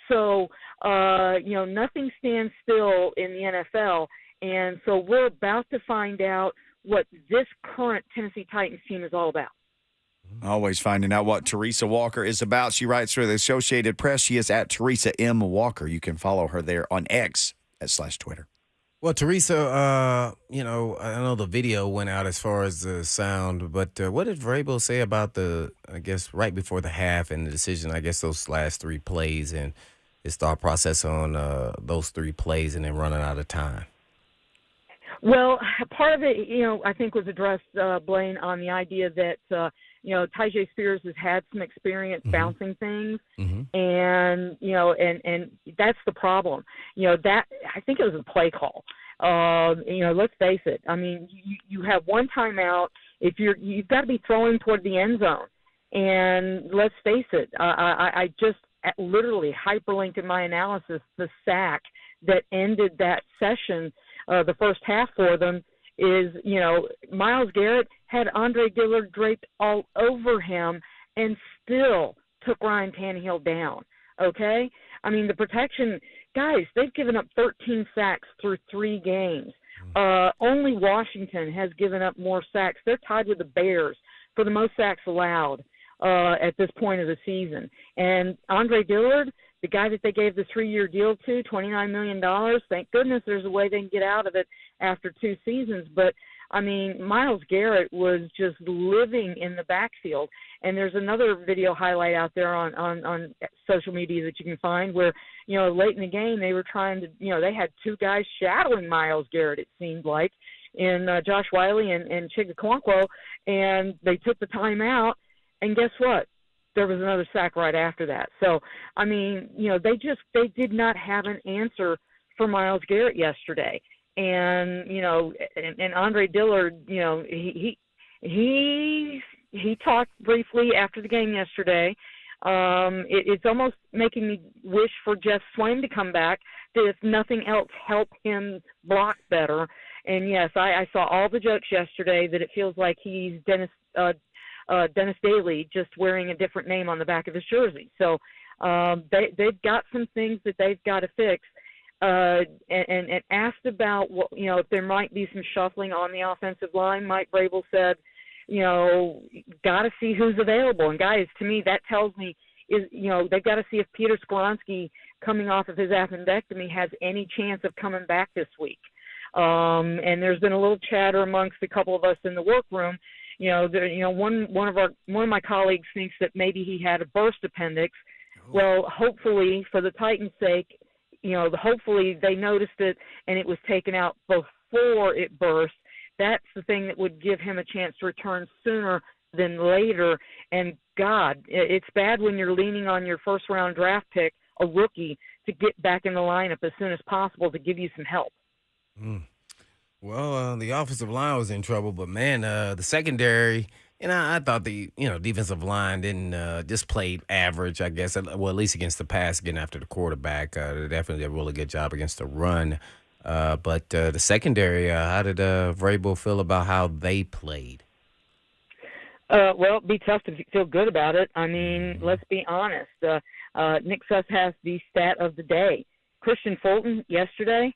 Speaker 14: So, nothing stands still in the NFL. And so we're about to find out what this current Tennessee Titans team is all about.
Speaker 2: Always finding out what Teresa Walker is about. She writes for the Associated Press. She is at Teresa M. Walker. You can follow her there on X /Twitter.
Speaker 3: Well, Teresa, I know the video went out as far as the sound, but what did Vrabel say about right before the half and the decision, those last 3 plays? And, his thought process on those 3 plays and then running out of time.
Speaker 14: Well, part of it, I think was addressed, Blaine, on the idea that, Tyjae Spears has had some experience bouncing things, and, and that's the problem. That I think it was a play call. Let's face it. I mean, you have one timeout. If you've got to be throwing toward the end zone, and let's face it. I just literally hyperlinked in my analysis the sack that ended that session. The first half for them is, Myles Garrett had Andre Dillard draped all over him and still took Ryan Tannehill down, okay? I mean, the protection, guys, they've given up 13 sacks through 3 games. Only Washington has given up more sacks. They're tied with the Bears for the most sacks allowed at this point of the season. And Andre Dillard, the guy that they gave the 3-year deal to, $29 million, thank goodness there's a way they can get out of it after 2 seasons. But, I mean, Myles Garrett was just living in the backfield. And there's another video highlight out there on social media that you can find where, late in the game they were trying to, they had 2 guys shadowing Myles Garrett, it seemed like, in Josh Wiley and Chigakonkwo, and they took the timeout. And guess what? There was another sack right after that. So, I mean, they did not have an answer for Myles Garrett yesterday. And, and Andre Dillard, he talked briefly after the game yesterday. It's almost making me wish for Jeff Swaim to come back to, if nothing else, help him block better. And, yes, I saw all the jokes yesterday that it feels like he's Dennis Daly, just wearing a different name on the back of his jersey. So they've got some things that they've got to fix. And asked about what, if there might be some shuffling on the offensive line, Mike Vrabel said, got to see who's available. And guys, to me, that tells me they've got to see if Peter Skoronski, coming off of his appendectomy, has any chance of coming back this week. And there's been a little chatter amongst a couple of us in the workroom. One of my colleagues thinks that maybe he had a burst appendix. Well, hopefully, for the Titans' sake, hopefully they noticed it and it was taken out before it burst. That's the thing that would give him a chance to return sooner than later. And God, it's bad when you're leaning on your first-round draft pick, a rookie, to get back in the lineup as soon as possible to give you some help.
Speaker 3: Well, the offensive line was in trouble, but, man, the secondary, I thought the, defensive line didn't just played average, I guess. Well, at least against the pass, getting after the quarterback. They definitely did a really good job against the run. But the secondary, how did Vrabel feel about how they played?
Speaker 14: Well, it'd be tough to feel good about it. I mean, let's be honest. Nick Suss has the stat of the day. Christian Fulton yesterday,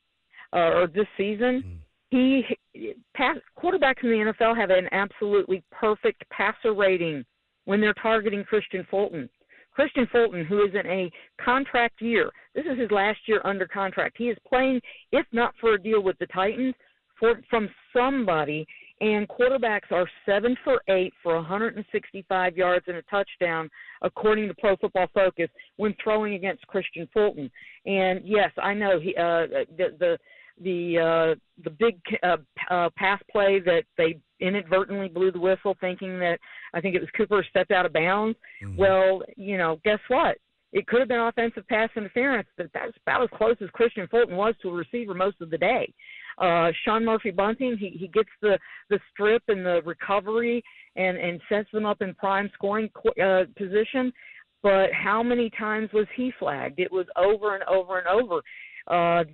Speaker 14: or this season, quarterbacks in the NFL have an absolutely perfect passer rating when they're targeting Christian Fulton. Christian Fulton, who is in a contract year, this is his last year under contract. He is playing, if not for a deal with the Titans, from somebody, and quarterbacks are 7 for 8 for 165 yards and a touchdown, according to Pro Football Focus, when throwing against Christian Fulton. And yes, I know the big pass play that they inadvertently blew the whistle, thinking that I think it was Cooper stepped out of bounds. Well, guess what? It could have been offensive pass interference. That's about as close as Christian Fulton was to a receiver most of the day. Sean Murphy-Bunting, he gets the strip and the recovery and sets them up in prime scoring position. But how many times was he flagged? It was over and over and over.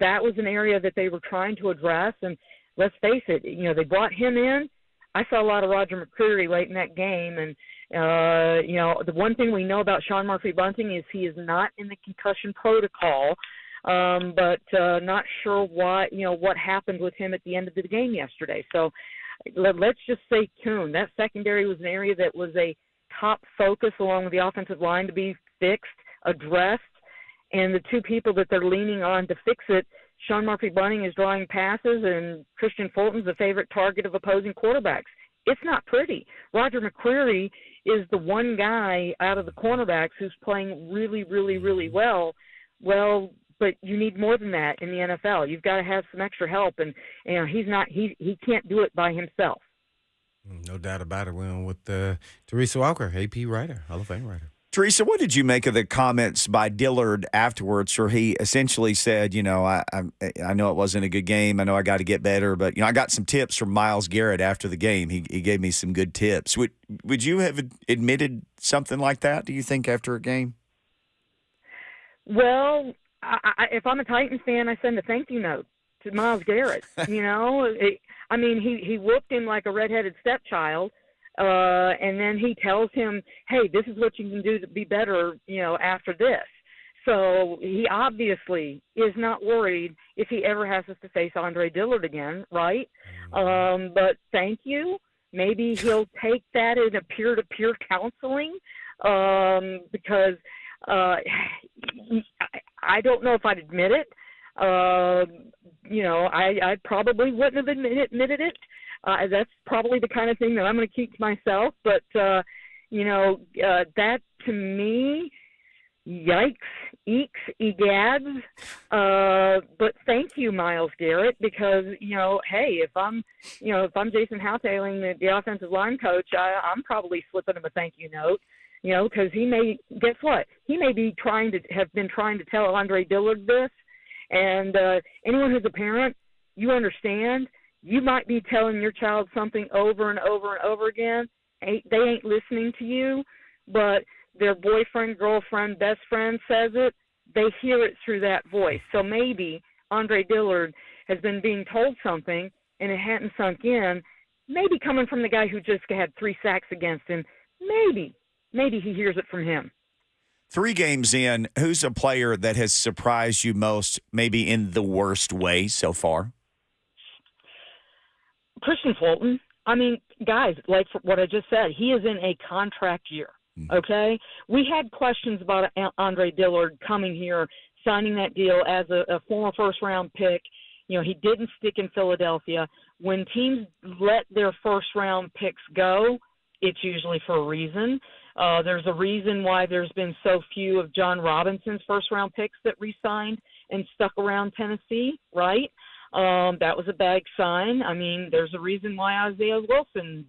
Speaker 14: That was an area that they were trying to address. And let's face it, they brought him in. I saw a lot of Roger McCreary late in that game. And, the one thing we know about Sean Murphy-Bunting is he is not in the concussion protocol. But not sure what happened with him at the end of the game yesterday. So let's just stay tuned. That secondary was an area that was a top focus along with the offensive line to be fixed, addressed. And the two people that they're leaning on to fix it, Sean Murphy-Bunting is drawing passes, and Christian Fulton's a favorite target of opposing quarterbacks. It's not pretty. Roger McCreary is the one guy out of the cornerbacks who's playing really, really, really well. Well, but you need more than that in the NFL. You've got to have some extra help, and he can't do it by himself.
Speaker 3: No doubt about it. We went with Teresa Walker, AP writer, Hall of Fame writer.
Speaker 2: Teresa, what did you make of the comments by Dillard afterwards, where he essentially said, I know it wasn't a good game. I know I got to get better, but I got some tips from Myles Garrett after the game. He gave me some good tips. Would you have admitted something like that, do you think, after a game?
Speaker 14: Well, if I'm a Titans fan, I send a thank you note to Myles Garrett. He whooped him like a redheaded stepchild. And then he tells him, hey, this is what you can do to be better, after this. So he obviously is not worried if he ever has to face Andre Dillard again, right? But thank you. Maybe he'll take that in a peer-to-peer counseling because I don't know if I'd admit it. I probably wouldn't have admitted it. That's probably the kind of thing that I'm going to keep to myself. But, that to me, yikes, eeks, egads. But thank you, Myles Garrett, because, hey, if I'm Jason Houtailing, the offensive line coach, I'm probably slipping him a thank you note, because he may, guess what? He may be trying to tell Andre Dillard this. And anyone who's a parent, you understand. You might be telling your child something over and over and over again. They ain't listening to you, but their boyfriend, girlfriend, best friend says it. They hear it through that voice. So maybe Andre Dillard has been being told something and it hadn't sunk in. Maybe coming from the guy who just had 3 sacks against him. Maybe he hears it from him.
Speaker 2: 3 games in, who's a player that has surprised you most, maybe in the worst way so far?
Speaker 14: Christian Fulton. I mean, guys, like what I just said, he is in a contract year, okay? We had questions about Andre Dillard coming here, signing that deal as a former first-round pick. He didn't stick in Philadelphia. When teams let their first-round picks go, it's usually for a reason. There's a reason why there's been so few of John Robinson's first-round picks that re-signed and stuck around Tennessee, right? That was a bad sign. I mean, there's a reason why Isaiah Wilson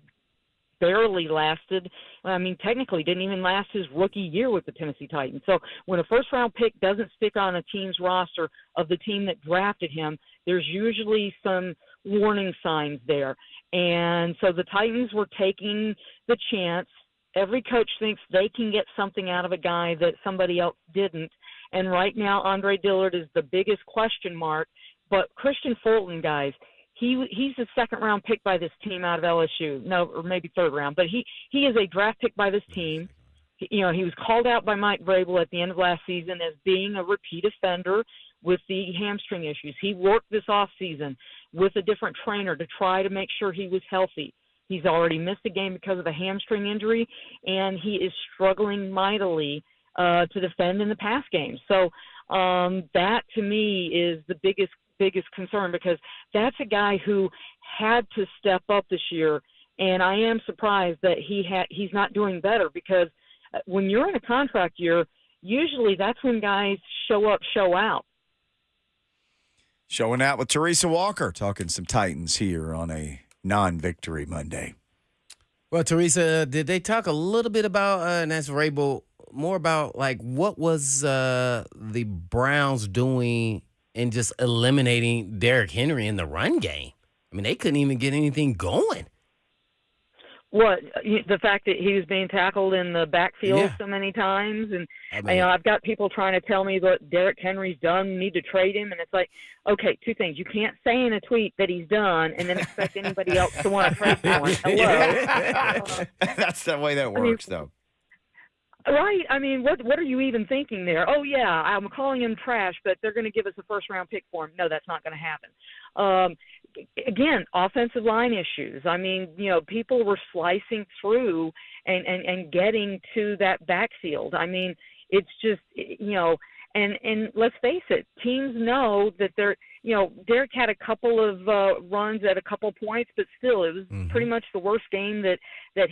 Speaker 14: barely lasted. I mean, technically didn't even last his rookie year with the Tennessee Titans. So when a first-round pick doesn't stick on a team's roster of the team that drafted him, there's usually some warning signs there. And so the Titans were taking the chance. Every coach thinks they can get something out of a guy that somebody else didn't. And right now, Andre Dillard is the biggest question mark. But Christian Fulton, guys, he's a second-round pick by this team out of LSU. No, or maybe third round. But he is a draft pick by this team. He was called out by Mike Vrabel at the end of last season as being a repeat offender with the hamstring issues. He worked this offseason with a different trainer to try to make sure he was healthy. He's already missed a game because of a hamstring injury, and he is struggling mightily to defend in the pass game. So that, to me, is the biggest concern, because that's a guy who had to step up this year, and I am surprised that he's not doing better, because when you're in a contract year, usually that's when guys show up, show out.
Speaker 2: Showing out with Teresa Walker, talking some Titans here on a non-victory Monday.
Speaker 3: Well, Teresa, did they talk a little bit about, and that's Vrabel, more about like what was the Browns doing in just eliminating Derrick Henry in the run game? I mean, they couldn't even get anything going.
Speaker 14: What, the fact that he was being tackled in the backfield so many times? And, I've got people trying to tell me that Derrick Henry's done, need to trade him. And it's like, okay, 2 things. You can't say in a tweet that he's done and then expect anybody else to want to trade for him. Hello.
Speaker 2: That's the way that works, though.
Speaker 14: Right. I mean, what are you even thinking there? Oh, yeah, I'm calling him trash, but they're going to give us a first-round pick for him. No, that's not going to happen. Again, offensive line issues. I mean, people were slicing through and getting to that backfield. I mean, it's just, and let's face it, teams know that they're, Derek had a couple of runs at a couple points, but still it was pretty much the worst game that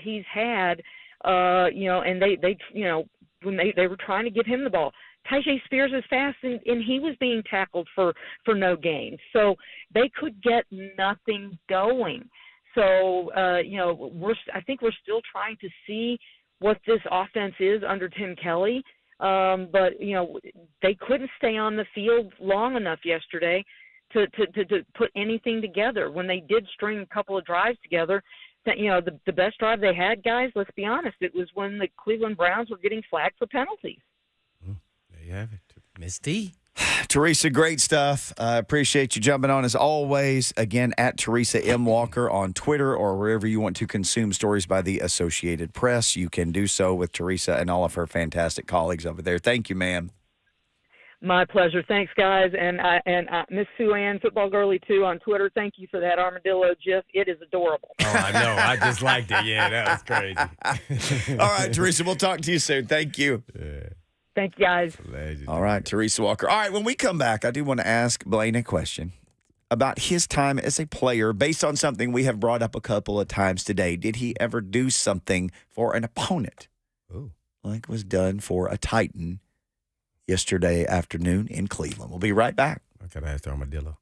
Speaker 14: he's had. And they when they were trying to give him the ball. Tyjae Spears is fast, and he was being tackled for no gain. So they could get nothing going. So I think we're still trying to see what this offense is under Tim Kelly. But they couldn't stay on the field long enough yesterday to put anything together. When they did string a couple of drives together, that the best drive they had, guys, let's be honest, it was when the Cleveland Browns were getting flagged for penalties.
Speaker 3: There you have it. Miss T.
Speaker 2: Teresa, great stuff. I appreciate you jumping on as always. Again, at Teresa M. Walker on Twitter or wherever you want to consume stories by the Associated Press. You can do so with Teresa and all of her fantastic colleagues over there. Thank you, ma'am.
Speaker 14: My pleasure. Thanks, guys. And Miss Sue Ann, Football Girly 2 on Twitter, thank you for that armadillo gif. It is adorable.
Speaker 3: Oh, I know. I just liked it. Yeah, that was crazy.
Speaker 2: All right, Teresa, we'll talk to you soon. Thank you.
Speaker 3: Yeah.
Speaker 14: Thank you, guys.
Speaker 2: All right, Teresa Walker. All right, when we come back, I do want to ask Blaine a question about his time as a player based on something we have brought up a couple of times today. Did he ever do something for an opponent like was done for a Titan yesterday afternoon in Cleveland? We'll be right back.
Speaker 3: I got to ask the armadillo.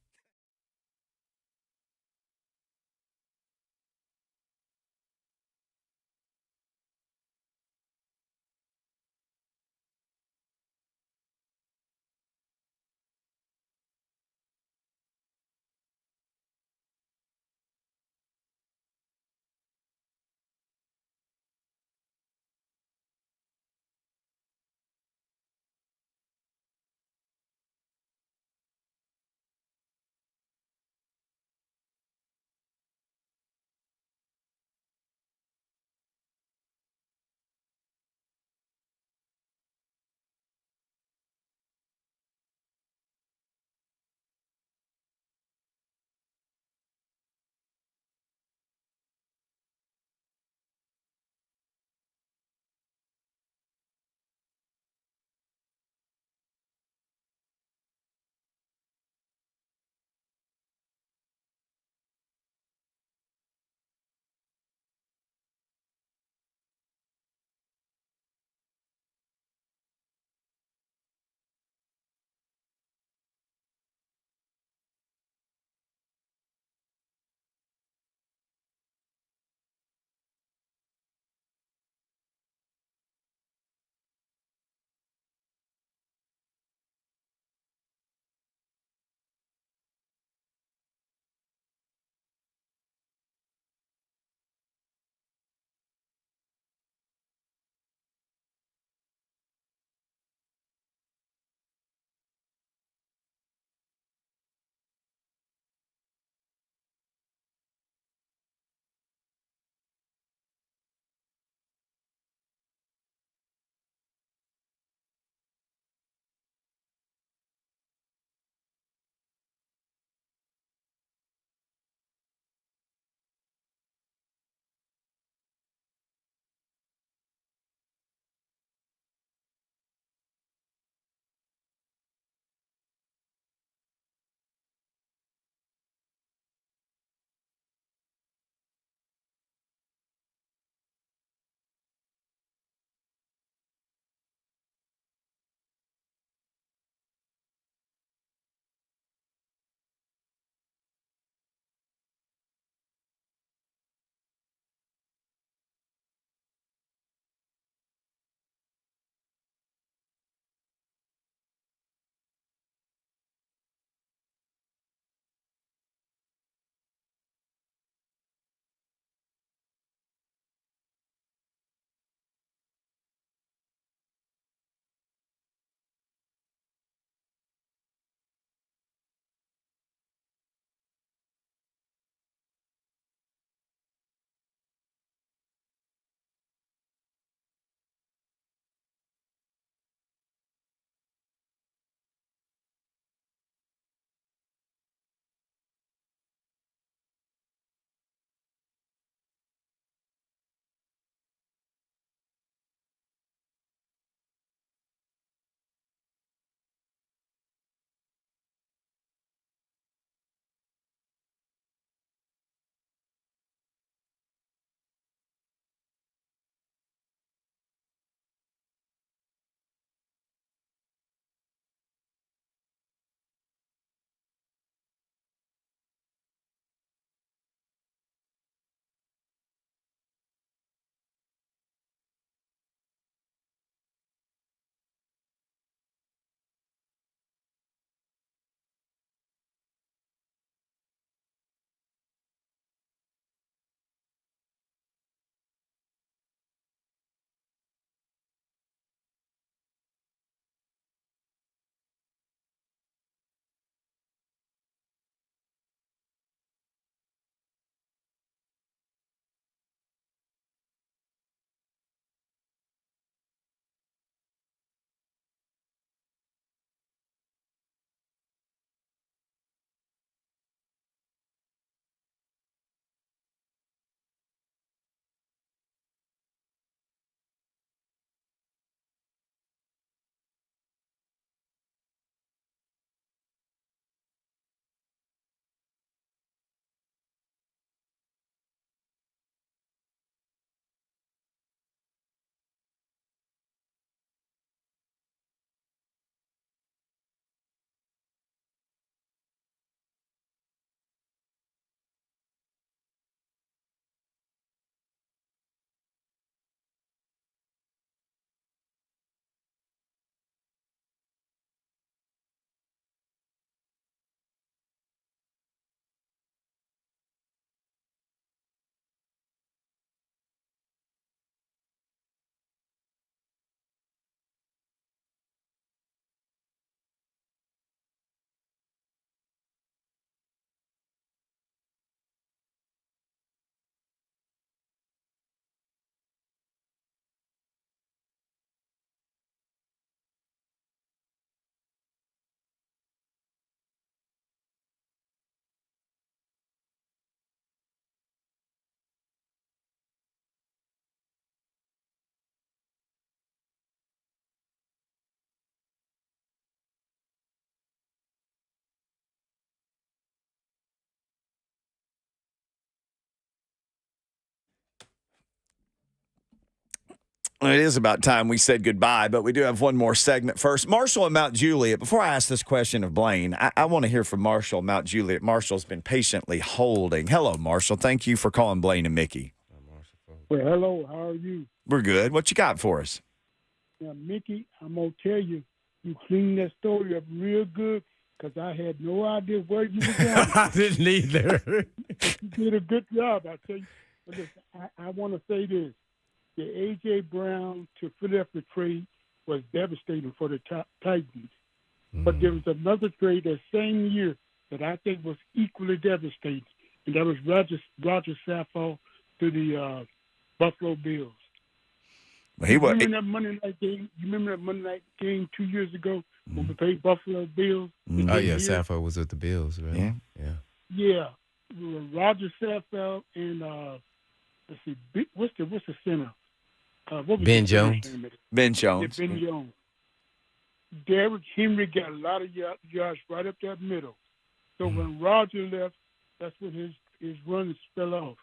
Speaker 2: Well, it is about time we said goodbye, but we do have one more segment first. Marshall and Mount Juliet. Before I ask this question of Blaine, I want to hear from Marshall, Mount Juliet. Marshall's been patiently holding. Hello, Marshall. Thank you for calling Blaine and Mickey.
Speaker 15: Well, hello. How are you?
Speaker 2: We're good. What you got for us?
Speaker 15: Now, Mickey, I'm going to tell you, you cleaned that story up real good because I had no idea where you were going.
Speaker 3: I didn't either.
Speaker 15: You did a good job, I tell you. But listen, I want to say this. The A.J. Brown to Philadelphia trade was devastating for the Titans. But there was another trade that same year that I think was equally devastating, and that was Roger Saffold to the Buffalo Bills.
Speaker 2: Well, he was.
Speaker 15: Remember that Monday night game? You remember that Monday night game 2 years ago when we played Buffalo Bills?
Speaker 3: Oh, yeah, Saffold was with the Bills, right?
Speaker 2: Yeah.
Speaker 15: Yeah. Roger Saffold and, let's see, what's the center? What was
Speaker 3: Ben
Speaker 15: the
Speaker 3: Jones.
Speaker 15: name?
Speaker 2: Ben Jones.
Speaker 15: Yeah, Ben Jones. Derrick Henry got a lot of yards right up that middle. So when Roger left, that's when his runs fell off.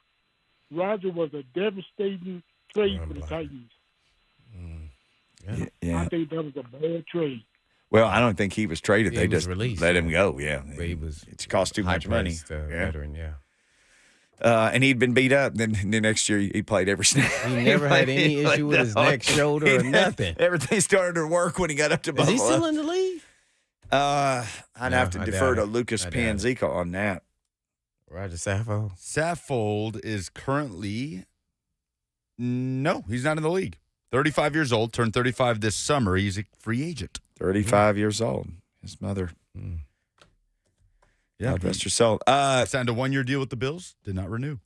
Speaker 15: Roger was a devastating trade for the Titans.
Speaker 2: Yeah.
Speaker 15: I think that was a bad trade.
Speaker 2: Well, I don't think he was traded.
Speaker 3: Yeah,
Speaker 2: They
Speaker 3: he was
Speaker 2: just
Speaker 3: released,
Speaker 2: let him go. Yeah.
Speaker 3: He was
Speaker 2: It's cost too much money.
Speaker 3: Veteran, yeah.
Speaker 2: And he'd been beat up. Then the next year he played every snap.
Speaker 3: He never had any issue with his neck, shoulder, or nothing.
Speaker 2: Everything started to work when he got up to
Speaker 3: Is
Speaker 2: Buffalo.
Speaker 3: he still in the league?
Speaker 2: I'd have to
Speaker 3: I
Speaker 2: defer
Speaker 3: doubt
Speaker 2: to
Speaker 3: it.
Speaker 2: Lucas
Speaker 3: I doubt it.
Speaker 2: Panzica on that.
Speaker 3: Roger Saffold?
Speaker 1: Saffold is currently no, he's not in the league. 35 years old, turned 35 this summer. He's a free agent.
Speaker 2: 35 years old. His mother.
Speaker 1: Yeah,
Speaker 2: God rest her soul.
Speaker 1: Signed a 1-year deal with the Bills. Did not renew.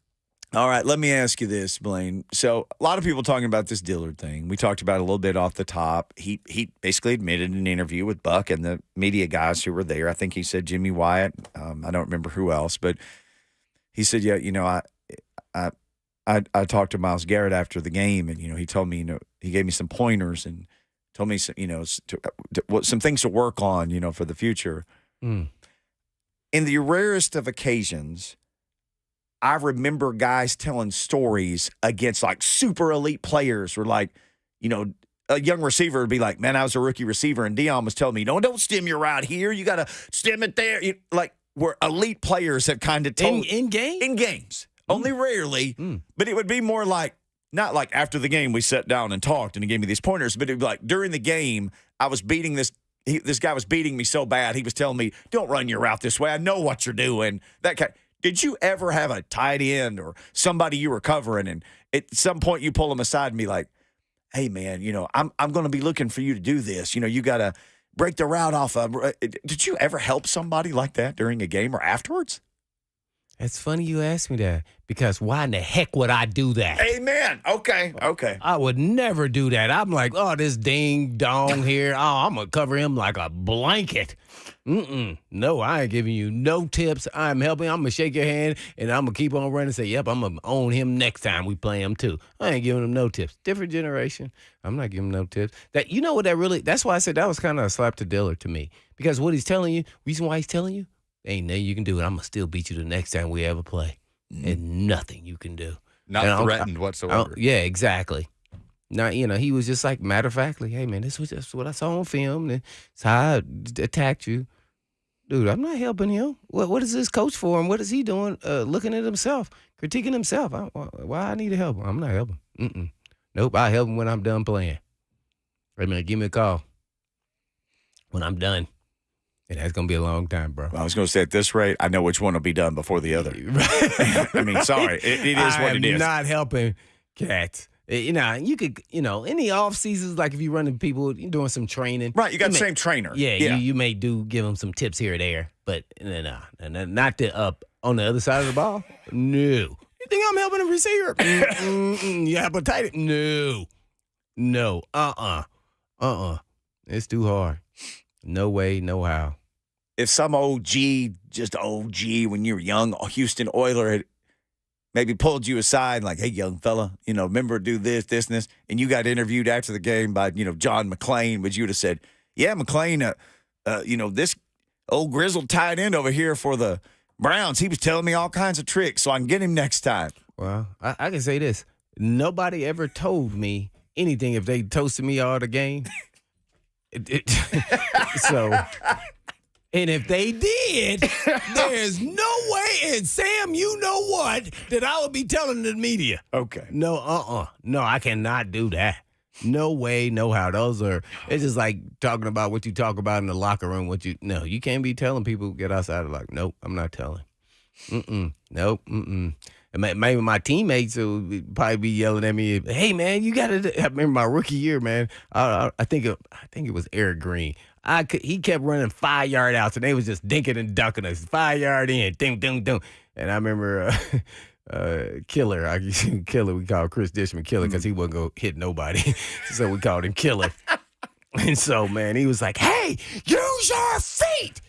Speaker 2: All right, let me ask you this, Blaine. So a lot of people talking about this Dillard thing. We talked about it a little bit off the top. He basically admitted in an interview with Buck and the media guys who were there. I think he said Jimmy Wyatt. I don't remember who else, but he said, yeah, I talked to Myles Garrett after the game, and he told me, he gave me some pointers and told me some, some things to work on, for the future. In the rarest of occasions, I remember guys telling stories against like super elite players where like, a young receiver would be like, man, I was a rookie receiver. And Dion was telling me, no, don't stem your route here. You got to stem it there. Where elite players have kind of told.
Speaker 3: In
Speaker 2: games. Only rarely. But it would be more like, not like after the game we sat down and talked and he gave me these pointers, but it would be like during the game I was beating this. This guy was beating me so bad. He was telling me, don't run your route this way. I know what you're doing. That kind. Did you ever have a tight end or somebody you were covering and at some point you pull them aside and be like, hey, man, I'm going to be looking for you to do this. You got to break the route off of. Did you ever help somebody like that during a game or afterwards?
Speaker 3: It's funny you asked me that because why in the heck would I do that?
Speaker 2: Amen. Okay.
Speaker 3: I would never do that. I'm like, oh, this ding dong here. Oh, I'm going to cover him like a blanket. No, I ain't giving you no tips. I'm helping. I'm going to shake your hand and I'm going to keep on running and say, yep, I'm going to own him next time we play him too. I ain't giving him no tips. Different generation. I'm not giving him no tips. That's why I said that was kind of a slap to Dillard to me because what he's telling you, reason why he's telling you, ain't nothing you can do, and I'm going to still beat you the next time we ever play. And nothing you can do.
Speaker 1: Not threatened whatsoever.
Speaker 3: Yeah, exactly. Now, he was just like, matter of factly, hey, man, this was just what I saw on film. And it's how I attacked you. Dude, I'm not helping him. What is this coach for him? What is he doing? Looking at himself, critiquing himself. Why I need to help him? I'm not helping. Nope, I help him when I'm done playing. Hey, man, give me a call when I'm done. And that's going to be a long time, bro.
Speaker 2: Well, I was going to say at this rate, I know which one will be done before the other. I mean, sorry. It is what it is.
Speaker 3: I'm not helping cats. You could, in the off seasons, like if you're running people, you're doing some training.
Speaker 2: Right, you got the same trainer.
Speaker 3: Yeah. You may give them some tips here or there, but no, not on the other side of the ball. No. You think I'm helping a receiver? You appetite? No. It's too hard. No way, no how.
Speaker 2: If some OG, just OG, when you were young, Houston Oiler had maybe pulled you aside like, hey, young fella, remember do this, and this, and you got interviewed after the game by, John McClain, would you have said, yeah, McClain, this old grizzled tight end over here for the Browns, he was telling me all kinds of tricks, so I can get him next time.
Speaker 3: Well, I can say this. Nobody ever told me anything if they toasted me all the game. So, and if they did, there's no way, and Sam, you know what, that I would be telling the media.
Speaker 2: Okay.
Speaker 3: No, No, I cannot do that. No way, no how. It's just like talking about what you talk about in the locker room. You can't be telling people get outside. Like, nope, I'm not telling. Nope. And maybe my teammates will probably be yelling at me. Hey, man, you got to. I remember my rookie year, man. I think it was Eric Green. He kept running 5-yard outs, and they was just dinking and ducking us. 5-yard in, ding, ding, ding. And I remember Killer. Killer. We called Chris Dishman Killer because he wasn't going to hit nobody. So we called him Killer. And so, man, he was like, hey, use your feet.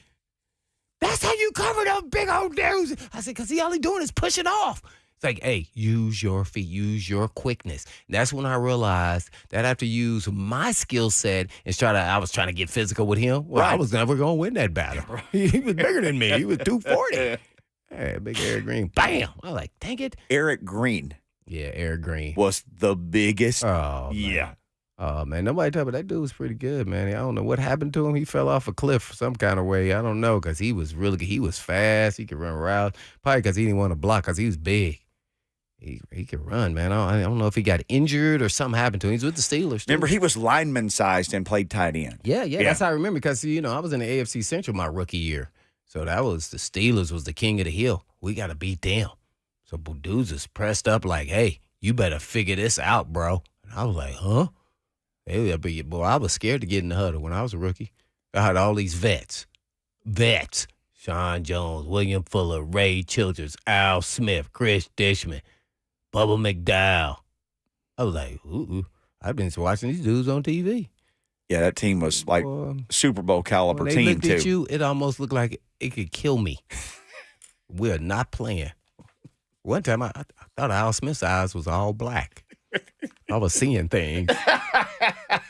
Speaker 3: That's how you cover those big old dudes. I said, because all he doing is pushing off. It's like, hey, use your feet, use your quickness. And that's when I realized that I have to use my skill set and I was trying to get physical with him. Well, I was never going to win that battle. He was bigger than me. He was 240. Hey, big Eric Green. Bam. I was like, dang it.
Speaker 2: Eric Green.
Speaker 3: Yeah, Eric Green.
Speaker 2: Was the biggest.
Speaker 3: Oh, man.
Speaker 2: Yeah.
Speaker 3: Oh, man, nobody told me that dude was pretty good, man. I don't know what happened to him. He fell off a cliff some kind of way. I don't know, because he was really good. He was fast. He could run routes. Probably because he didn't want to block because he was big. He could run, man. I don't know if he got injured or something happened to him. He's with the Steelers.
Speaker 2: Remember, he was lineman-sized and played tight end.
Speaker 3: Yeah. That's how I remember because, I was in the AFC Central my rookie year. So that was the Steelers was the king of the hill. We got to beat them. So dudes is pressed up like, hey, you better figure this out, bro. And I was like, huh? Boy, I was scared to get in the huddle when I was a rookie. I had all these vets. Sean Jones, William Fuller, Ray Childress, Al Smith, Chris Dishman, Bubba McDowell. I was like, I've been watching these dudes on TV.
Speaker 2: Yeah, that team was like Super Bowl caliber
Speaker 3: when
Speaker 2: team,
Speaker 3: they looked
Speaker 2: too.
Speaker 3: At you, it almost looked like it could kill me. We're not playing. One time, I thought Al Smith's eyes was all black. I was seeing things.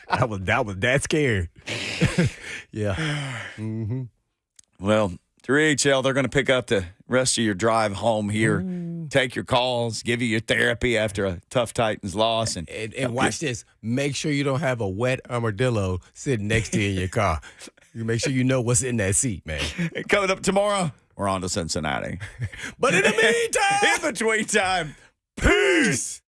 Speaker 3: I was that scared. Yeah. Mm-hmm.
Speaker 2: Well, through HL, they're going to pick up the rest of your drive home here, take your calls, give you your therapy after a tough Titans loss. And
Speaker 3: watch this. Make sure you don't have a wet armadillo sitting next to you in your car. You make sure you know what's in that seat, man.
Speaker 2: Coming up tomorrow, we're on to Cincinnati.
Speaker 3: But in the meantime,
Speaker 2: in between time, peace.